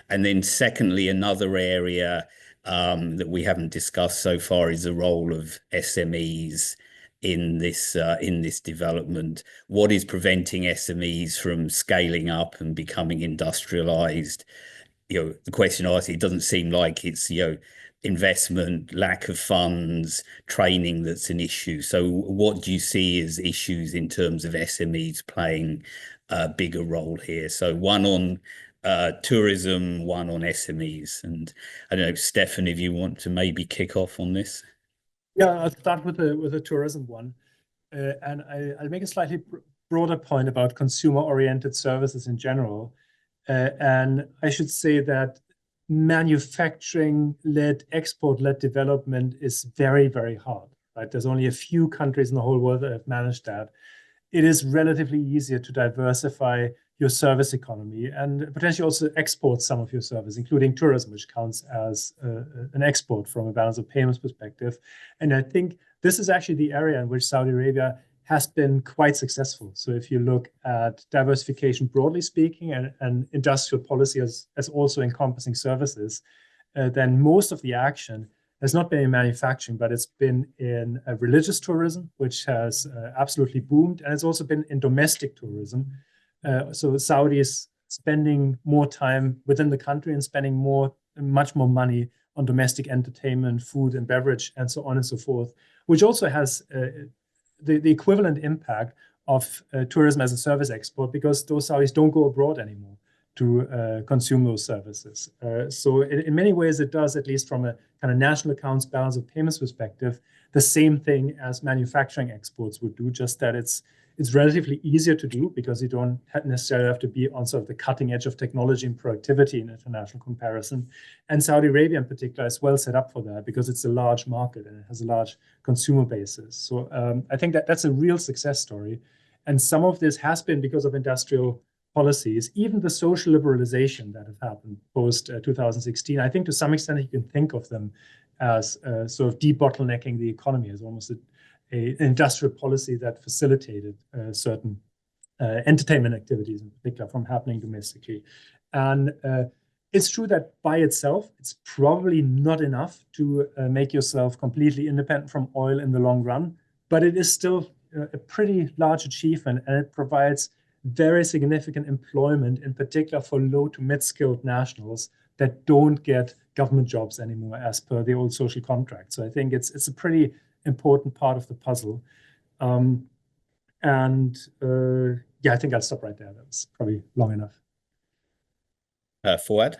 And then secondly, another area that we haven't discussed so far is the role of SMEs in this development. What is preventing SMEs from scaling up and becoming industrialized? The question I ask, it doesn't seem like it's investment, lack of funds, training that's an issue. So what do you see as issues in terms of SMEs playing a bigger role here? So one on tourism, one on SMEs. And I don't know, Steffen, if you want to maybe kick off on this. Yeah, I'll start with the tourism one. And I'll make a slightly broader point about consumer-oriented services in general. And I should say that manufacturing-led, export-led development is very, very hard, right? There's only a few countries in the whole world that have managed that. It is relatively easier to diversify your service economy and potentially also export some of your service, including tourism, which counts as an export from a balance of payments perspective. And I think this is actually the area in which Saudi Arabia has been quite successful. So if you look at diversification broadly speaking and industrial policy as also encompassing services, then most of the action has not been in manufacturing, but it's been in religious tourism, which has absolutely boomed. And it's also been in domestic tourism. So Saudi is spending more time within the country and spending much more money on domestic entertainment, food and beverage, and so on and so forth, which also has the equivalent impact of tourism as a service export, because those Saudis don't go abroad anymore to consume those services. So in many ways, it does, at least from a kind of national accounts balance of payments perspective, the same thing as manufacturing exports would do, just that it's relatively easier to do because you don't necessarily have to be on sort of the cutting edge of technology and productivity in international comparison. And Saudi Arabia in particular is well set up for that because it's a large market and it has a large consumer basis. So I think that's a real success story. And some of this has been because of industrial policies, even the social liberalization that have happened post 2016. I think to some extent you can think of them as sort of debottlenecking the economy, as almost an industrial policy that facilitated certain entertainment activities in particular from happening domestically. And it's true that by itself, it's probably not enough to make yourself completely independent from oil in the long run, but it is still a pretty large achievement, and it provides very significant employment, in particular for low to mid-skilled nationals that don't get government jobs anymore as per the old social contract. So I think it's a pretty important part of the puzzle. Yeah, I think I'll stop right there. That was probably long enough. Fuad?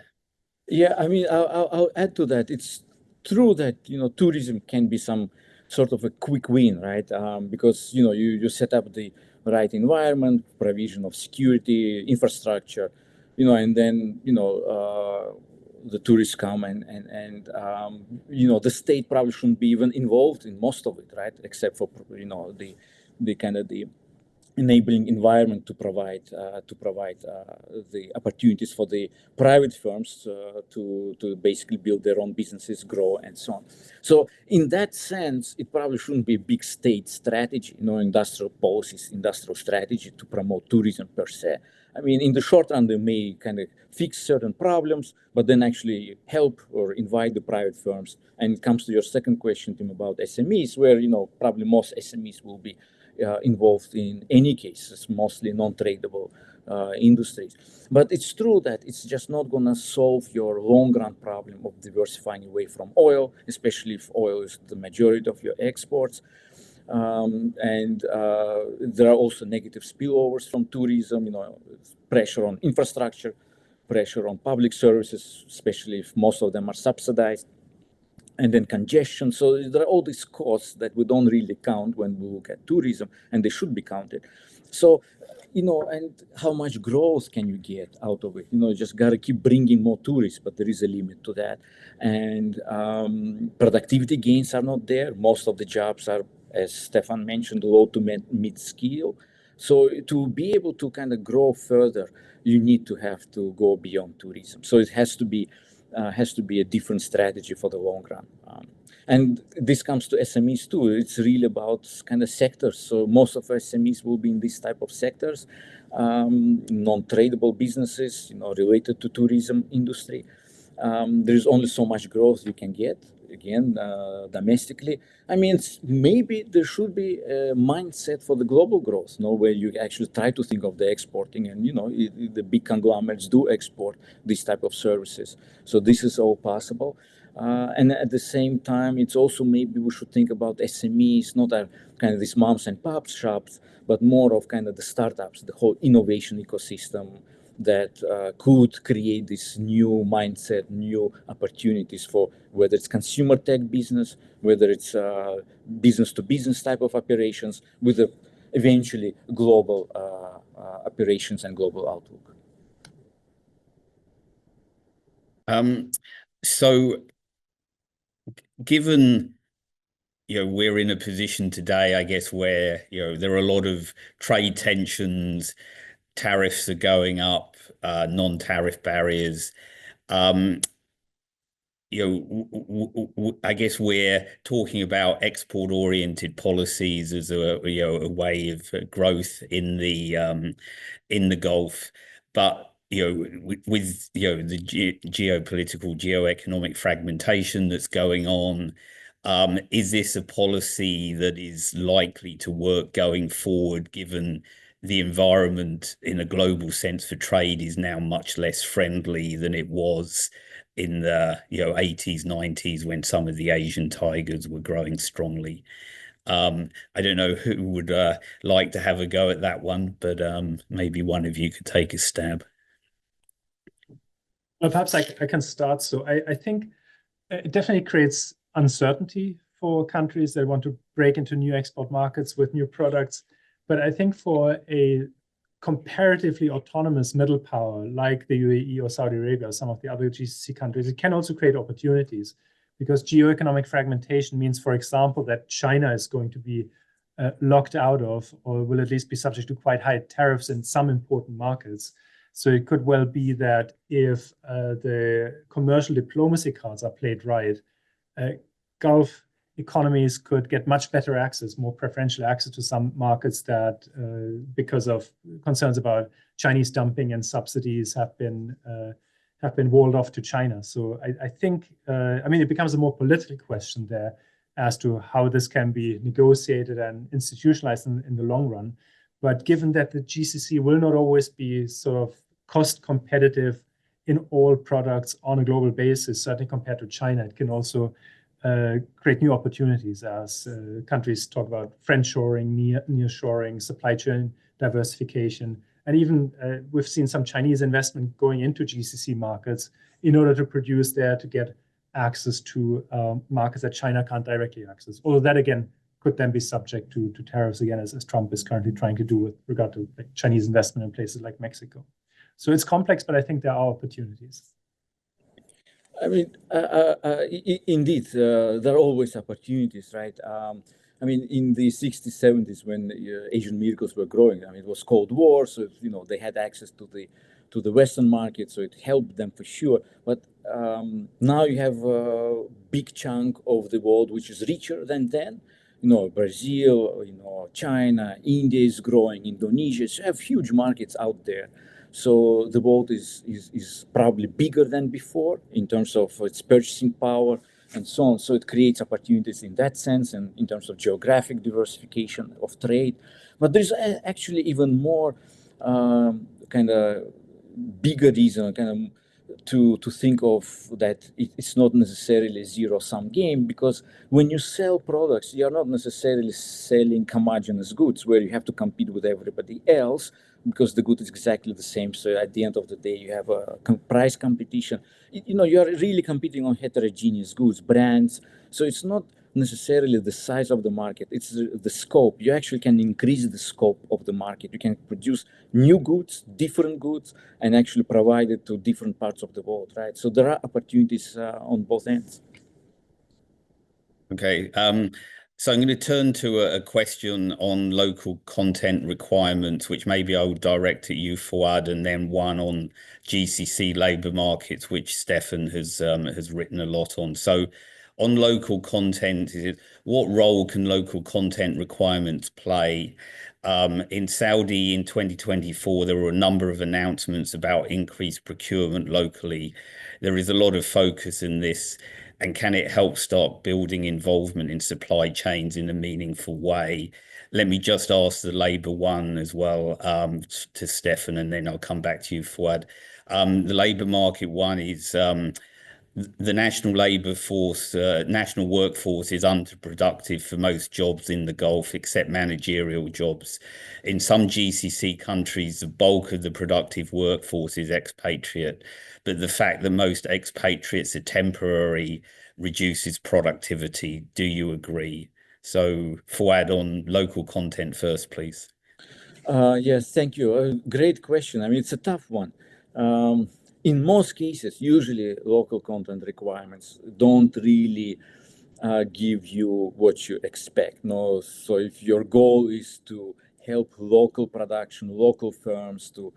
Yeah, I mean, I'll add to that. It's true that, tourism can be some sort of a quick win, right? Because, you set up the right environment, provision of security, infrastructure, and then, the tourists come and the state probably shouldn't be even involved in most of it, right? Except for, the kind of the enabling environment to provide the opportunities for the private firms to basically build their own businesses, grow, and so on. So in that sense, it probably shouldn't be a big state strategy, industrial policies, industrial strategy to promote tourism per se. I mean, in the short run, they may kind of fix certain problems, but then actually help or invite the private firms. And it comes to your second question, Tim, about SMEs, where, you know, probably most SMEs will be involved in any case. It's mostly non-tradable industries. But it's true that it's just not going to solve your long-run problem of diversifying away from oil, especially if oil is the majority of your exports. And there are also negative spillovers from tourism, you know, pressure on infrastructure, pressure on public services, especially if most of them are subsidized, and then congestion. So there are all these costs that we don't really count when we look at tourism, and they should be counted. So, you know, and how much growth can you get out of it? You know, just got to keep bringing more tourists, but there is a limit to that. And productivity gains are not there. Most of the jobs are, as Steffen mentioned, low to mid-skill. So to be able to kind of grow further, you need to have to go beyond tourism. So it has to be a different strategy for the long run. And this comes to SMEs too. It's really about kind of sectors. So most of SMEs will be in this type of sectors, non-tradable businesses, you know, related to tourism industry. There's only so much growth you can get, again, domestically. I mean, maybe there should be a mindset for the global growth, you know, where you actually try to think of the exporting, and, you know, the big conglomerates do export this type of services. So this is all possible. And at the same time, it's also maybe we should think about SMEs, not kind of these moms and pop shops, but more of kind of the startups, the whole innovation ecosystem that could create this new mindset, new opportunities for whether it's consumer tech business, whether it's business-to-business type of operations, with eventually global operations and global outlook. So given, you know, we're in a position today, I guess, where, you know, there are a lot of trade tensions, tariffs are going up, non-tariff barriers. You know, I guess we're talking about export-oriented policies as a way of growth in the Gulf, but, you know, with you know, the geopolitical, geoeconomic fragmentation that's going on, is this a policy that is likely to work going forward, given the environment in a global sense for trade is now much less friendly than it was in the 80s, 90s, when some of the Asian tigers were growing strongly? I don't know who would like to have a go at that one, but maybe one of you could take a stab. Well, perhaps I can start. So I think it definitely creates uncertainty for countries that want to break into new export markets with new products. But I think for a comparatively autonomous middle power like the UAE or Saudi Arabia or some of the other GCC countries, it can also create opportunities, because geoeconomic fragmentation means, for example, that China is going to be locked out of, or will at least be subject to quite high tariffs in some important markets. So it could well be that if the commercial diplomacy cards are played right, Gulf economies could get much better access, more preferential access to some markets that, because of concerns about Chinese dumping and subsidies, have been walled off to China. So I think, I mean, it becomes a more political question there as to how this can be negotiated and institutionalized in the long run. But given that the GCC will not always be sort of cost competitive in all products on a global basis, certainly compared to China, it can also create new opportunities as countries talk about friendshoring, nearshoring, supply chain diversification. And even we've seen some Chinese investment going into GCC markets in order to produce there, to get access to markets that China can't directly access. Although that, again, could then be subject to tariffs, again, as Trump is currently trying to do with regard to Chinese investment in places like Mexico. So it's complex, but I think there are opportunities. I mean, indeed, there are always opportunities, right? I mean, in the 60s, 70s, when Asian miracles were growing, I mean, it was Cold War, so, you know, they had access to the Western market, so it helped them for sure. But now you have a big chunk of the world which is richer than then. You know, Brazil, you know, China, India is growing, Indonesia. So you have huge markets out there. So the vote is probably bigger than before in terms of its purchasing power and so on. So it creates opportunities in that sense and in terms of geographic diversification of trade. But there's actually even more kind of bigger reason to think of that it's not necessarily a zero-sum game, because when you sell products, you're not necessarily selling homogeneous goods where you have to compete with everybody else because the good is exactly the same. So at the end of the day, you have a price competition. You're really competing on heterogeneous goods, brands. So it's not necessarily the size of the market, it's the scope. You actually can increase the scope of the market. You can produce new goods, different goods, and actually provide it to different parts of the world, right? So there are opportunities on both ends. Okay, so I'm going to turn to a question on local content requirements, which maybe I will direct at you, Fuad, and then one on GCC labour markets, which Steffen has written a lot on. So on local content, what role can local content requirements play? In Saudi in 2024, there were a number of announcements about increased procurement locally. There is a lot of focus in this. And can it help start building involvement in supply chains in a meaningful way? Let me just ask the Labour one as well to Steffen, and then I'll come back to you, Fuad. The Labour market one is the national labour force, national workforce is underproductive for most jobs in the Gulf, except managerial jobs. In some GCC countries, the bulk of the productive workforce is expatriate, but the fact that most expatriates are temporary reduces productivity. Do you agree? So, Fuad, on local content first, please. Yes, thank you. Great question. I mean, it's a tough one. In most cases, usually local content requirements don't really give you what you expect. No, so if your goal is to help local production, local firms to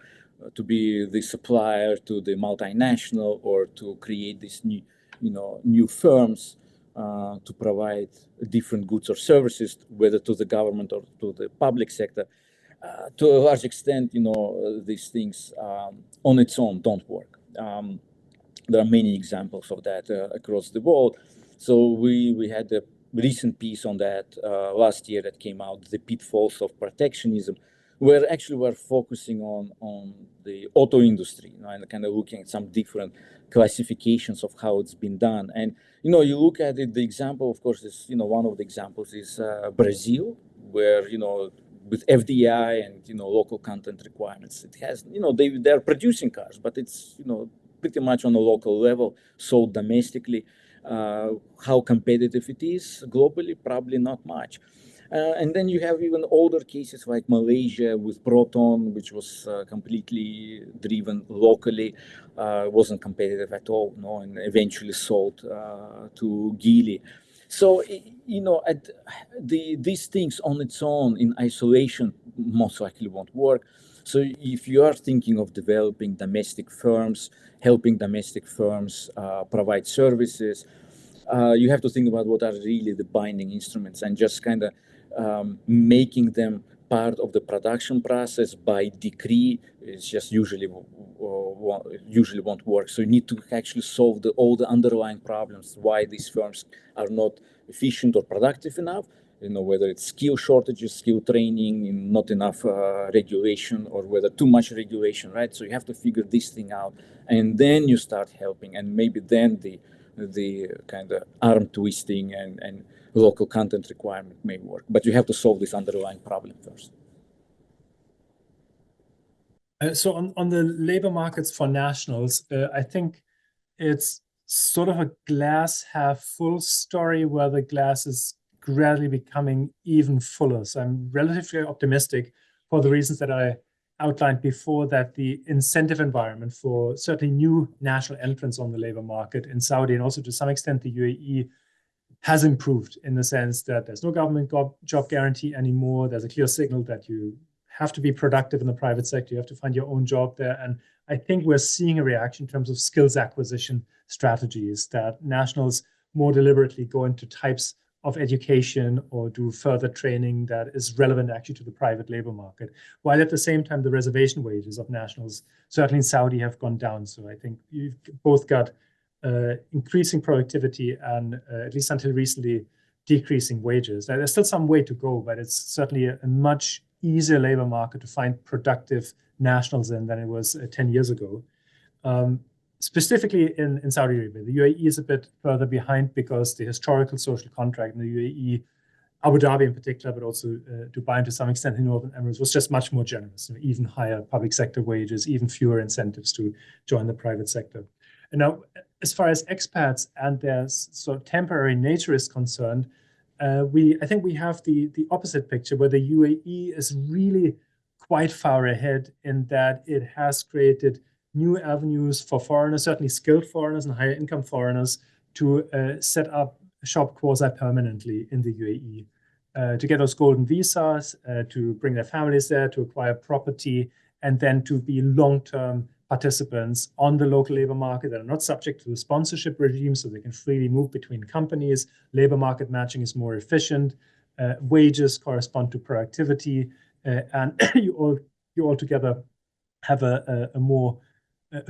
be the supplier to the multinational, or to create these new firms to provide different goods or services, whether to the government or to the public sector, to a large extent, these things on its own don't work. There are many examples of that across the world. So we had a recent piece on that last year that came out, The Pitfalls of Protectionism, where actually we're focusing on the auto industry, and kind of looking at some different classifications of how it's been done. And, you look at it, the example, of course, is, one of the examples is Brazil, where, with FDI and, local content requirements, it has, they're producing cars, but it's, pretty much on a local level, sold domestically. How competitive it is globally, probably not much. And then you have even older cases like Malaysia with Proton, which was completely driven locally, wasn't competitive at all, and eventually sold to Geely. So, these things on its own in isolation most likely won't work. So if you are thinking of developing domestic firms, helping domestic firms provide services, you have to think about what are really the binding instruments, and just kind of making them part of the production process by decree is just usually won't work. So you need to actually solve all the underlying problems, why these firms are not efficient or productive enough, whether it's skill shortages, skill training, not enough regulation, or whether too much regulation, right? So you have to figure this thing out, and then you start helping, and maybe then the kind of arm twisting and local content requirement may work. But you have to solve this underlying problem first. So on the labor markets for nationals, I think it's sort of a glass half full story, where the glass is gradually becoming even fuller. So I'm relatively optimistic for the reasons that I outlined before, that the incentive environment for certainly new national entrants on the labor market in Saudi, and also to some extent the UAE, has improved, in the sense that there's no government job guarantee anymore. There's a clear signal that you have to be productive in the private sector. You have to find your own job there. And I think we're seeing a reaction in terms of skills acquisition strategies, that nationals more deliberately go into types of education or do further training that is relevant actually to the private labor market. While at the same time, the reservation wages of nationals, certainly in Saudi, have gone down. So I think you've both got increasing productivity and, at least until recently, decreasing wages. There's still some way to go, but it's certainly a much easier labor market to find productive nationals in than it was 10 years ago. Specifically in Saudi Arabia, the UAE is a bit further behind because the historical social contract in the UAE, Abu Dhabi in particular, but also Dubai and to some extent the Northern Emirates, was just much more generous, even higher public sector wages, even fewer incentives to join the private sector. And now, as far as expats and their sort of temporary nature is concerned, I think we have the opposite picture, where the UAE is really quite far ahead in that it has created new avenues for foreigners, certainly skilled foreigners and higher income foreigners, to set up shop quasi-permanently in the UAE, to get those golden visas, to bring their families there, to acquire property, and then to be long-term participants on the local labor market that are not subject to the sponsorship regime, so they can freely move between companies. Labor market matching is more efficient. Wages correspond to productivity, and you all together have a more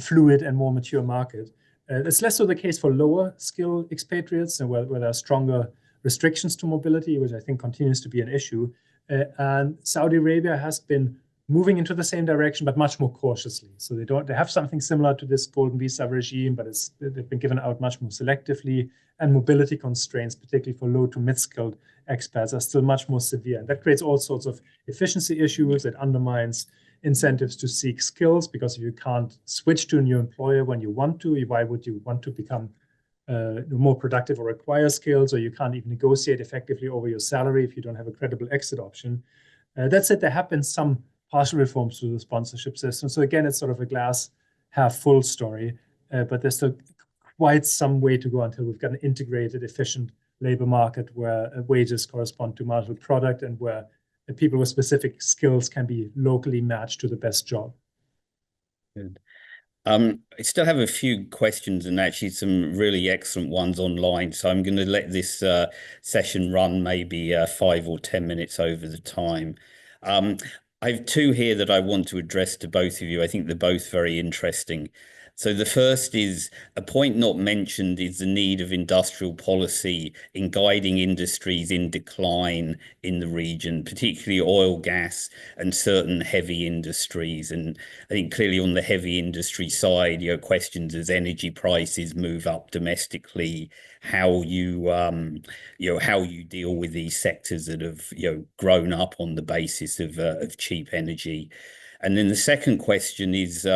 fluid and more mature market. It's less so the case for lower skill expatriates, where there are stronger restrictions to mobility, which I think continues to be an issue. And Saudi Arabia has been moving into the same direction, but much more cautiously. So they have something similar to this golden visa regime, but they've been given out much more selectively, and mobility constraints, particularly for low to mid-skilled expats, are still much more severe. And that creates all sorts of efficiency issues. It undermines incentives to seek skills, because if you can't switch to a new employer when you want to, why would you want to become more productive or acquire skills? Or you can't even negotiate effectively over your salary if you don't have a credible exit option. That said, there have been some partial reforms to the sponsorship system. So again, it's sort of a glass half full story, but there's still quite some way to go until we've got an integrated, efficient labor market where wages correspond to marginal product, and where people with specific skills can be locally matched to the best job. Good. I still have a few questions, and actually some really excellent ones online. So I'm going to let this session run maybe 5 or 10 minutes over the time. I have two here that I want to address to both of you. I think they're both very interesting. So the first is, a point not mentioned is the need of industrial policy in guiding industries in decline in the region, particularly oil, gas, and certain heavy industries. And I think clearly on the heavy industry side, questions as energy prices move up domestically, how you deal with these sectors that have grown up on the basis of cheap energy. And then the second question is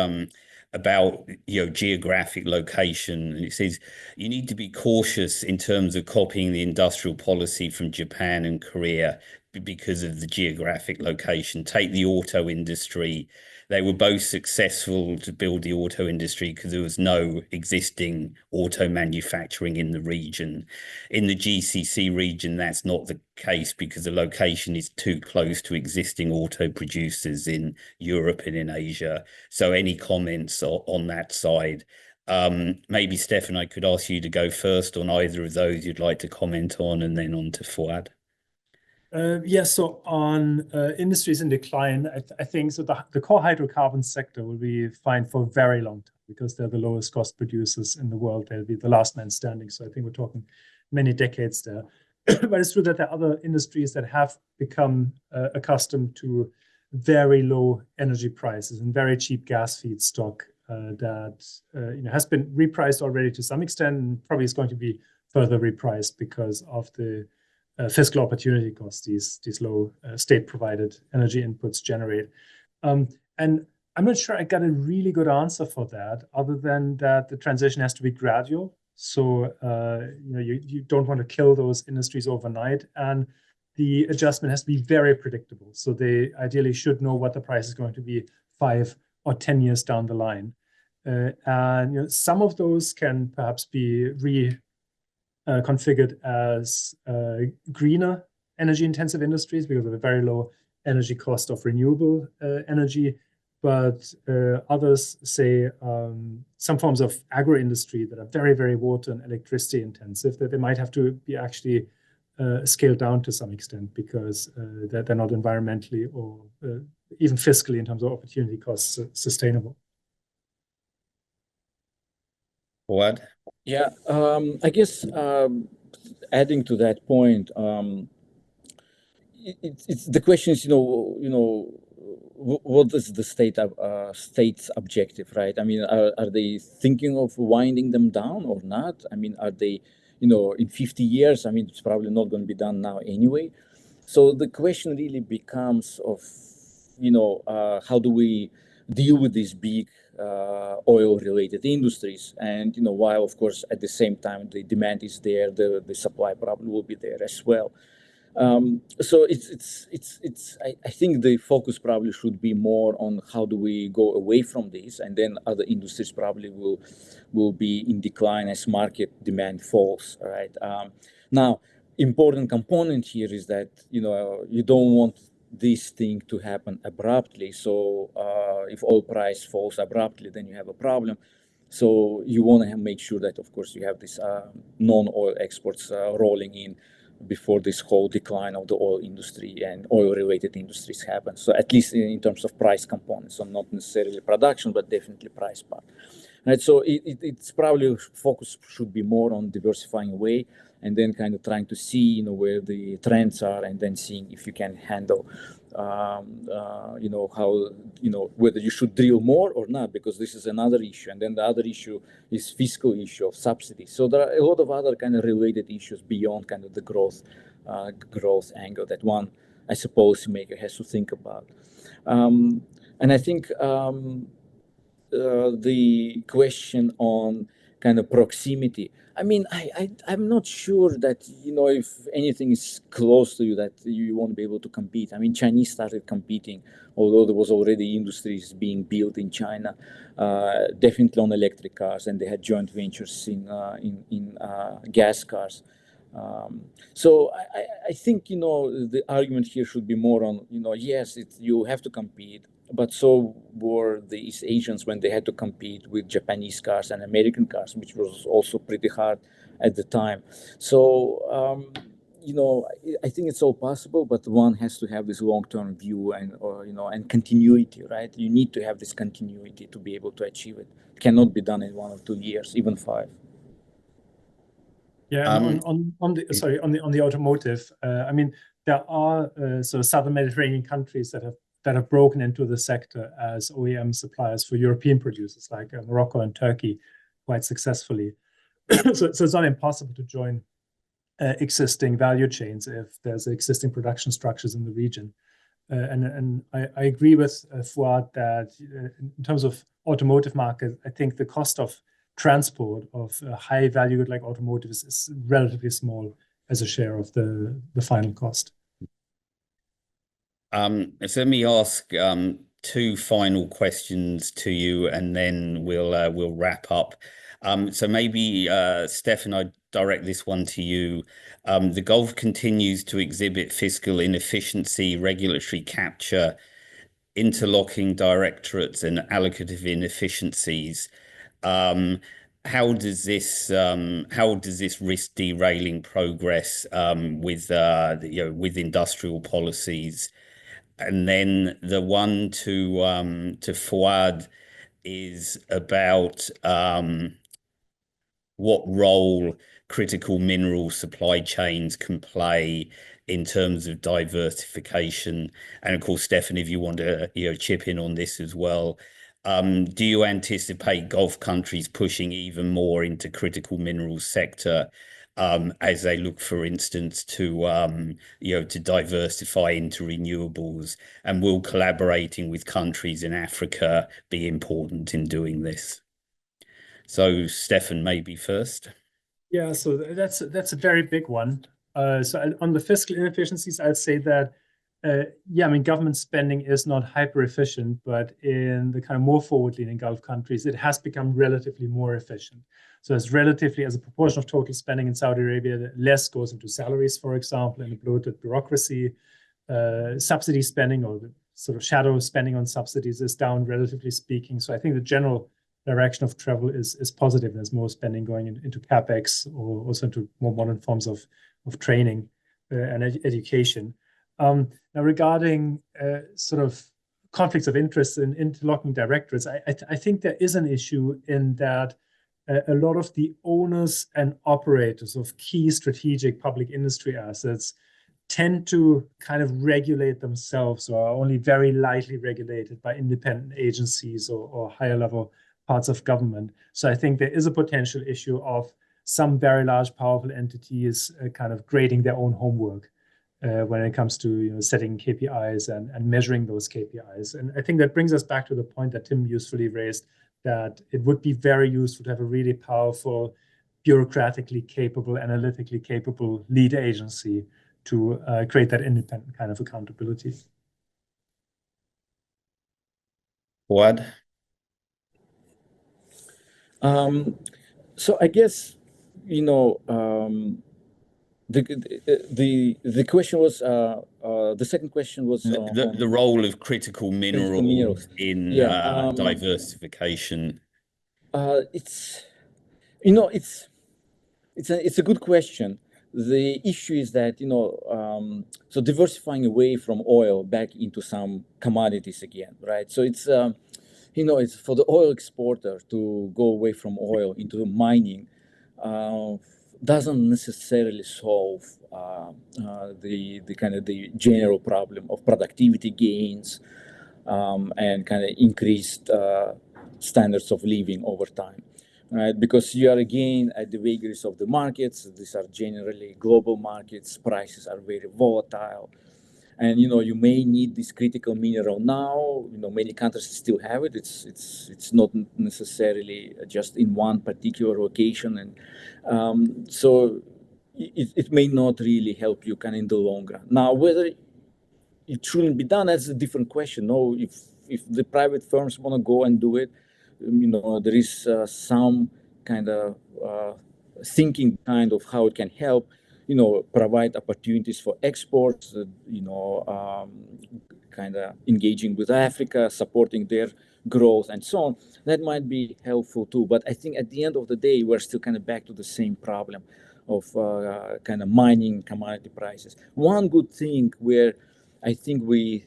about geographic location, and it says you need to be cautious in terms of copying the industrial policy from Japan and Korea because of the geographic location. Take the auto industry. They were both successful to build the auto industry because there was no existing auto manufacturing in the region. In the GCC region, that's not the case because the location is too close to existing auto producers in Europe and in Asia. So any comments on that side? Maybe, Steffen, I could ask you to go first on either of those you'd like to comment on, and then on to Fuad. Yes, so on industries in decline, I think so the core hydrocarbon sector will be fine for a very long time because they're the lowest cost producers in the world. They'll be the last man standing. So I think we're talking many decades there. But it's true that there are other industries that have become accustomed to very low energy prices and very cheap gas feedstock that has been repriced already to some extent, and probably is going to be further repriced because of the fiscal opportunity costs these low state-provided energy inputs generate. And I'm not sure I got a really good answer for that, other than that the transition has to be gradual. So you don't want to kill those industries overnight, and the adjustment has to be very predictable. So they ideally should know what the price is going to be 5 or 10 years down the line. And some of those can perhaps be configured as greener energy-intensive industries because of the very low energy cost of renewable energy. But others say some forms of agro-industry that are very, very water and electricity intensive, that they might have to be actually scaled down to some extent because they're not environmentally or even fiscally in terms of opportunity costs sustainable. Fuad? Yeah, I guess adding to that point, it's the question is, what is the state's objective, right? I mean, are they thinking of winding them down or not? I mean, are they, in 50 years? I mean, it's probably not going to be done now anyway. So the question really becomes of, how do we deal with these big oil-related industries? And while of course at the same time the demand is there, the supply probably will be there as well. So I think the focus probably should be more on how do we go away from this, and then other industries probably will be in decline as market demand falls. Right now, important component here is that you don't want this thing to happen abruptly. So if oil price falls abruptly, then you have a problem. So you want to make sure that, of course, you have this non-oil exports rolling in before this whole decline of the oil industry and oil-related industries happen. So at least in terms of price components, so not necessarily production, but definitely price part. Right. So it's probably focus should be more on diversifying away, and then kind of trying to see where the trends are, and then seeing if you can handle how whether you should drill more or not, because this is another issue. And then the other issue is fiscal issue of subsidies. So there are a lot of other kind of related issues beyond kind of the growth angle that one, as a policymaker, has to think about. And I think the question on kind of proximity. I mean, I'm not sure that, if anything is close to you, that you won't be able to compete. I mean, Chinese started competing, although there was already industries being built in China, definitely on electric cars, and they had joint ventures in gas cars. So I think, the argument here should be more on, yes, you have to compete, but so were the East Asians when they had to compete with Japanese cars and American cars, which was also pretty hard at the time. So, I think it's all possible, but one has to have this long-term view and continuity, right? You need to have this continuity to be able to achieve it. It cannot be done in 1 or 2 years, even 5. Yeah, on the automotive, I mean, there are sort of southern Mediterranean countries that have broken into the sector as OEM suppliers for European producers, like Morocco and Turkey, quite successfly. So it's not impossible to join existing value chains if there's existing production structures in the region. And I agree with Fuad that in terms of automotive market, I think the cost of transport of high value good like automotive is relatively small as a share of the final cost. So let me ask 2 final questions to you, and then we'll wrap up. So maybe Steffen, I direct this one to you. The Gulf continues to exhibit fiscal inefficiency, regulatory capture, interlocking directorates, and allocative inefficiencies. How does this risk derailing progress with industrial policies? And then the one to Fuad is about what role critical mineral supply chains can play in terms of diversification. And of course, Steffen, if you want to chip in on this as well. Do you anticipate Gulf countries pushing even more into critical minerals sector as they look, for instance, to diversify into renewables? And will collaborating with countries in Africa be important in doing this? So, Steffen, maybe first. Yeah, so that's a very big one. So on the fiscal inefficiencies, I'd say that I mean, government spending is not hyper efficient, but in the kind of more forward-leaning Gulf countries, it has become relatively more efficient. So as a proportion of total spending in Saudi Arabia, less goes into salaries, for example, and a bloated bureaucracy. Subsidy spending, or the sort of shadow spending on subsidies, is down, relatively speaking. So I think the general direction of travel is positive. There's more spending going into capex, or also into more modern forms of training. and education. Now, regarding sort of conflicts of interest in interlocking directorates, I think there is an issue in that a lot of the owners and operators of key strategic public industry assets tend to kind of regulate themselves, or are only very lightly regulated by independent agencies or higher level parts of government. So I think there is a potential issue of some very large, powerful entities kind of grading their own homework when it comes to setting KPIs and measuring those KPIs. And I think that brings us back to the point that Tim usefully raised, that it would be very useful to have a really powerful, bureaucratically capable, analytically capable lead agency to create that independent kind of accountability. Fuad? So I guess, the question was, the second question was the role of critical minerals in diversification. It's a good question. The issue is that so diversifying away from oil back into some commodities again, right? So it's it's for the oil exporter to go away from oil into mining. Doesn't necessarily solve the kind of the general problem of productivity gains and kind of increased standards of living over time, right? Because you are again at the vagaries of the markets. These are generally global markets. Prices are very volatile, and you may need this critical mineral now. Many countries still have it. It's not necessarily just in one particular location, and so it may not really help you kind of in the long run. Now, whether it shouldn't be done, that's a different question. No, if the private firms want to go and do it, there is some kind of thinking kind of how it can help. Provide opportunities for exports, kind of engaging with Africa, supporting their growth and so on. That might be helpful too. But I think at the end of the day, we're still kind of back to the same problem of kind of mining commodity prices. One good thing where I think we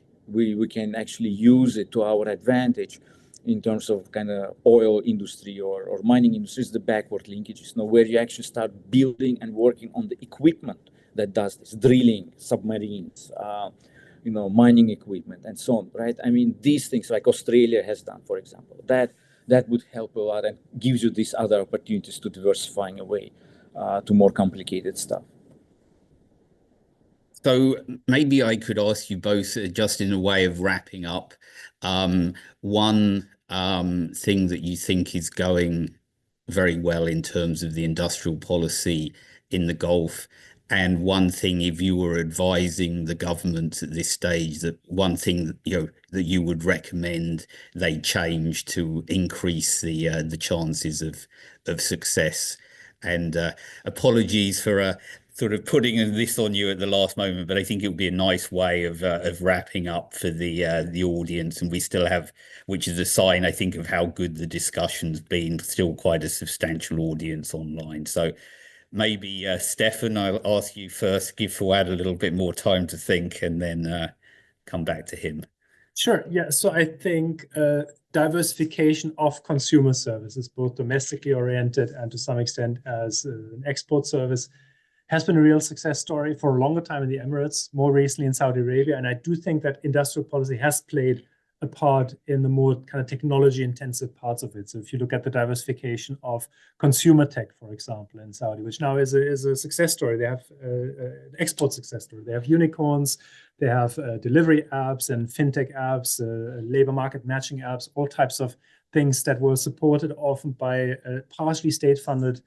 can actually use it to our advantage in terms of kind of oil industry or mining industry is the backward linkages, where you actually start building and working on the equipment that does this, drilling, submarines, mining equipment and so on, right? I mean, these things like Australia has done, for example, that would help a lot and gives you these other opportunities to diversifying away to more complicated stuff. So maybe I could ask you both, just in a way of wrapping up, one thing that you think is going very well in terms of the industrial policy in the Gulf, and one thing, if you were advising the government at this stage, that one thing that you would recommend they change to increase the chances of success. And apologies for sort of putting this on you at the last moment, but I think it would be a nice way of wrapping up for the audience, and we still have, which is a sign, I think, of how good the discussion's been, still quite a substantial audience online. So maybe Steffen, I'll ask you first, give Fuad a little bit more time to think, and then come back to him. Sure. Yeah. So I think diversification of consumer services, both domestically oriented and to some extent as an export service, has been a real success story for a longer time in the Emirates, more recently in Saudi Arabia. And I do think that industrial policy has played a part in the more kind of technology intensive parts of it. So if you look at the diversification of consumer tech, for example, in Saudi, which now is a success story. They have an export success story. They have unicorns, they have delivery apps and fintech apps, labor market matching apps, all types of things that were supported often by partially state-funded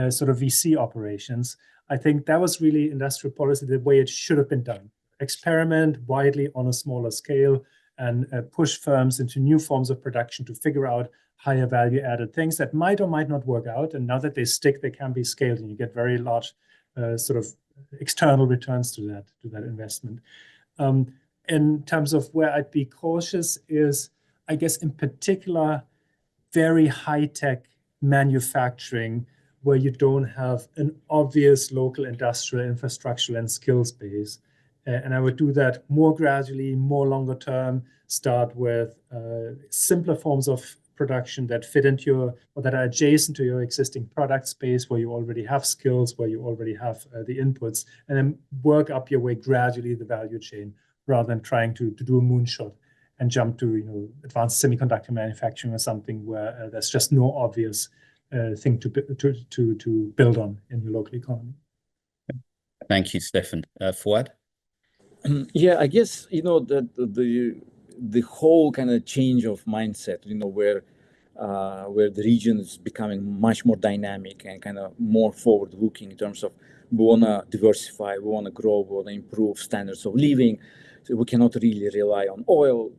sort of VC operations. I think that was really industrial policy the way it should have been done. Experiment widely on a smaller scale and push firms into new forms of production to figure out higher value added things that might or might not work out. And now that they stick, they can be scaled and you get very large sort of external returns to that investment. In terms of where I'd be cautious is, I guess, in particular, very high-tech manufacturing where you don't have an obvious local industrial infrastructure and skills base. And I would do that more gradually, more longer term, start with simpler forms of production that fit into your, or that are adjacent to your existing product space, where you already have skills, where you already have the inputs, and then work up your way gradually the value chain, rather than trying to do a moonshot and jump to advanced semiconductor manufacturing or something where there's just no obvious thing to build on in your local economy. Thank you, Steffen. Fuad? Yeah, I guess the whole kind of change of mindset, where the region is becoming much more dynamic and kind of more forward-looking in terms of we want to diversify, we want to grow, we want to improve standards of living. So we cannot really rely on oil,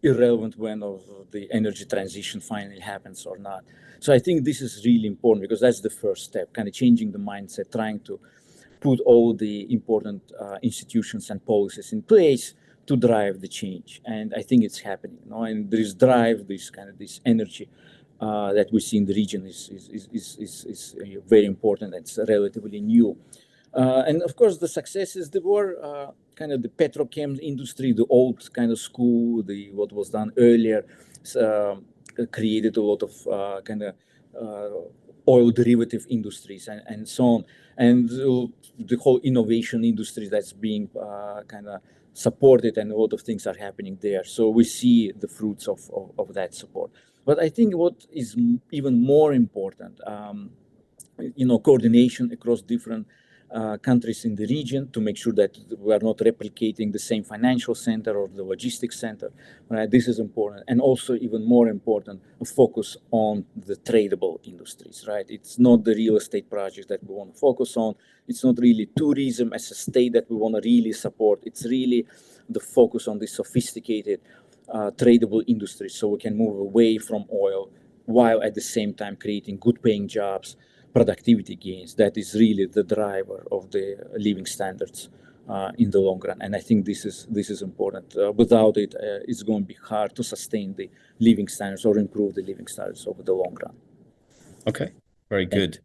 irrelevant when the energy transition finally happens or not. So I think this is really important, because that's the first step, kind of changing the mindset, trying to put all the important institutions and policies in place to drive the change. And I think it's happening, and there is drive, this energy that we see in the region is very important. It's relatively new. And of course, the successes, there were kind of the petrochem industry, the old kind of school, what was done earlier, created a lot of kind of oil derivative industries and so on. And the whole innovation industry that's being kind of supported, and a lot of things are happening there. So we see the fruits of that support. But I think what is even more important, coordination across different countries in the region to make sure that we are not replicating the same financial center or the logistics center. Right? This is important. And also, even more important, a focus on the tradable industries. Right? It's not the real estate projects that we want to focus on. It's not really tourism as a state that we want to really support. It's really the focus on the sophisticated tradable industries, so we can move away from oil while at the same time creating good paying jobs, productivity gains. That is really the driver of the living standards in the long run. And I think this is important. Without it, it's going to be hard to sustain the living standards or improve the living standards over the long run. Okay, very good.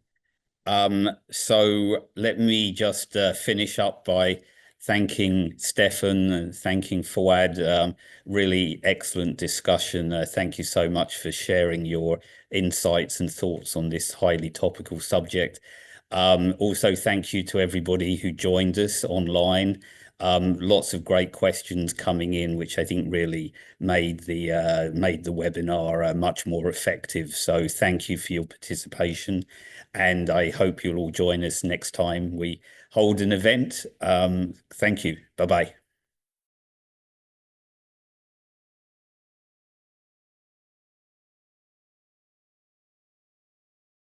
So let me just finish up by thanking Steffen and thanking Fuad. Really excellent discussion. Thank you so much for sharing your insights and thoughts on this highly topical subject. Also, thank you to everybody who joined us online. Lots of great questions coming in, which I think really made the webinar much more effective. So thank you for your participation, and I hope you'll all join us next time we hold an event. Thank you. Bye-bye.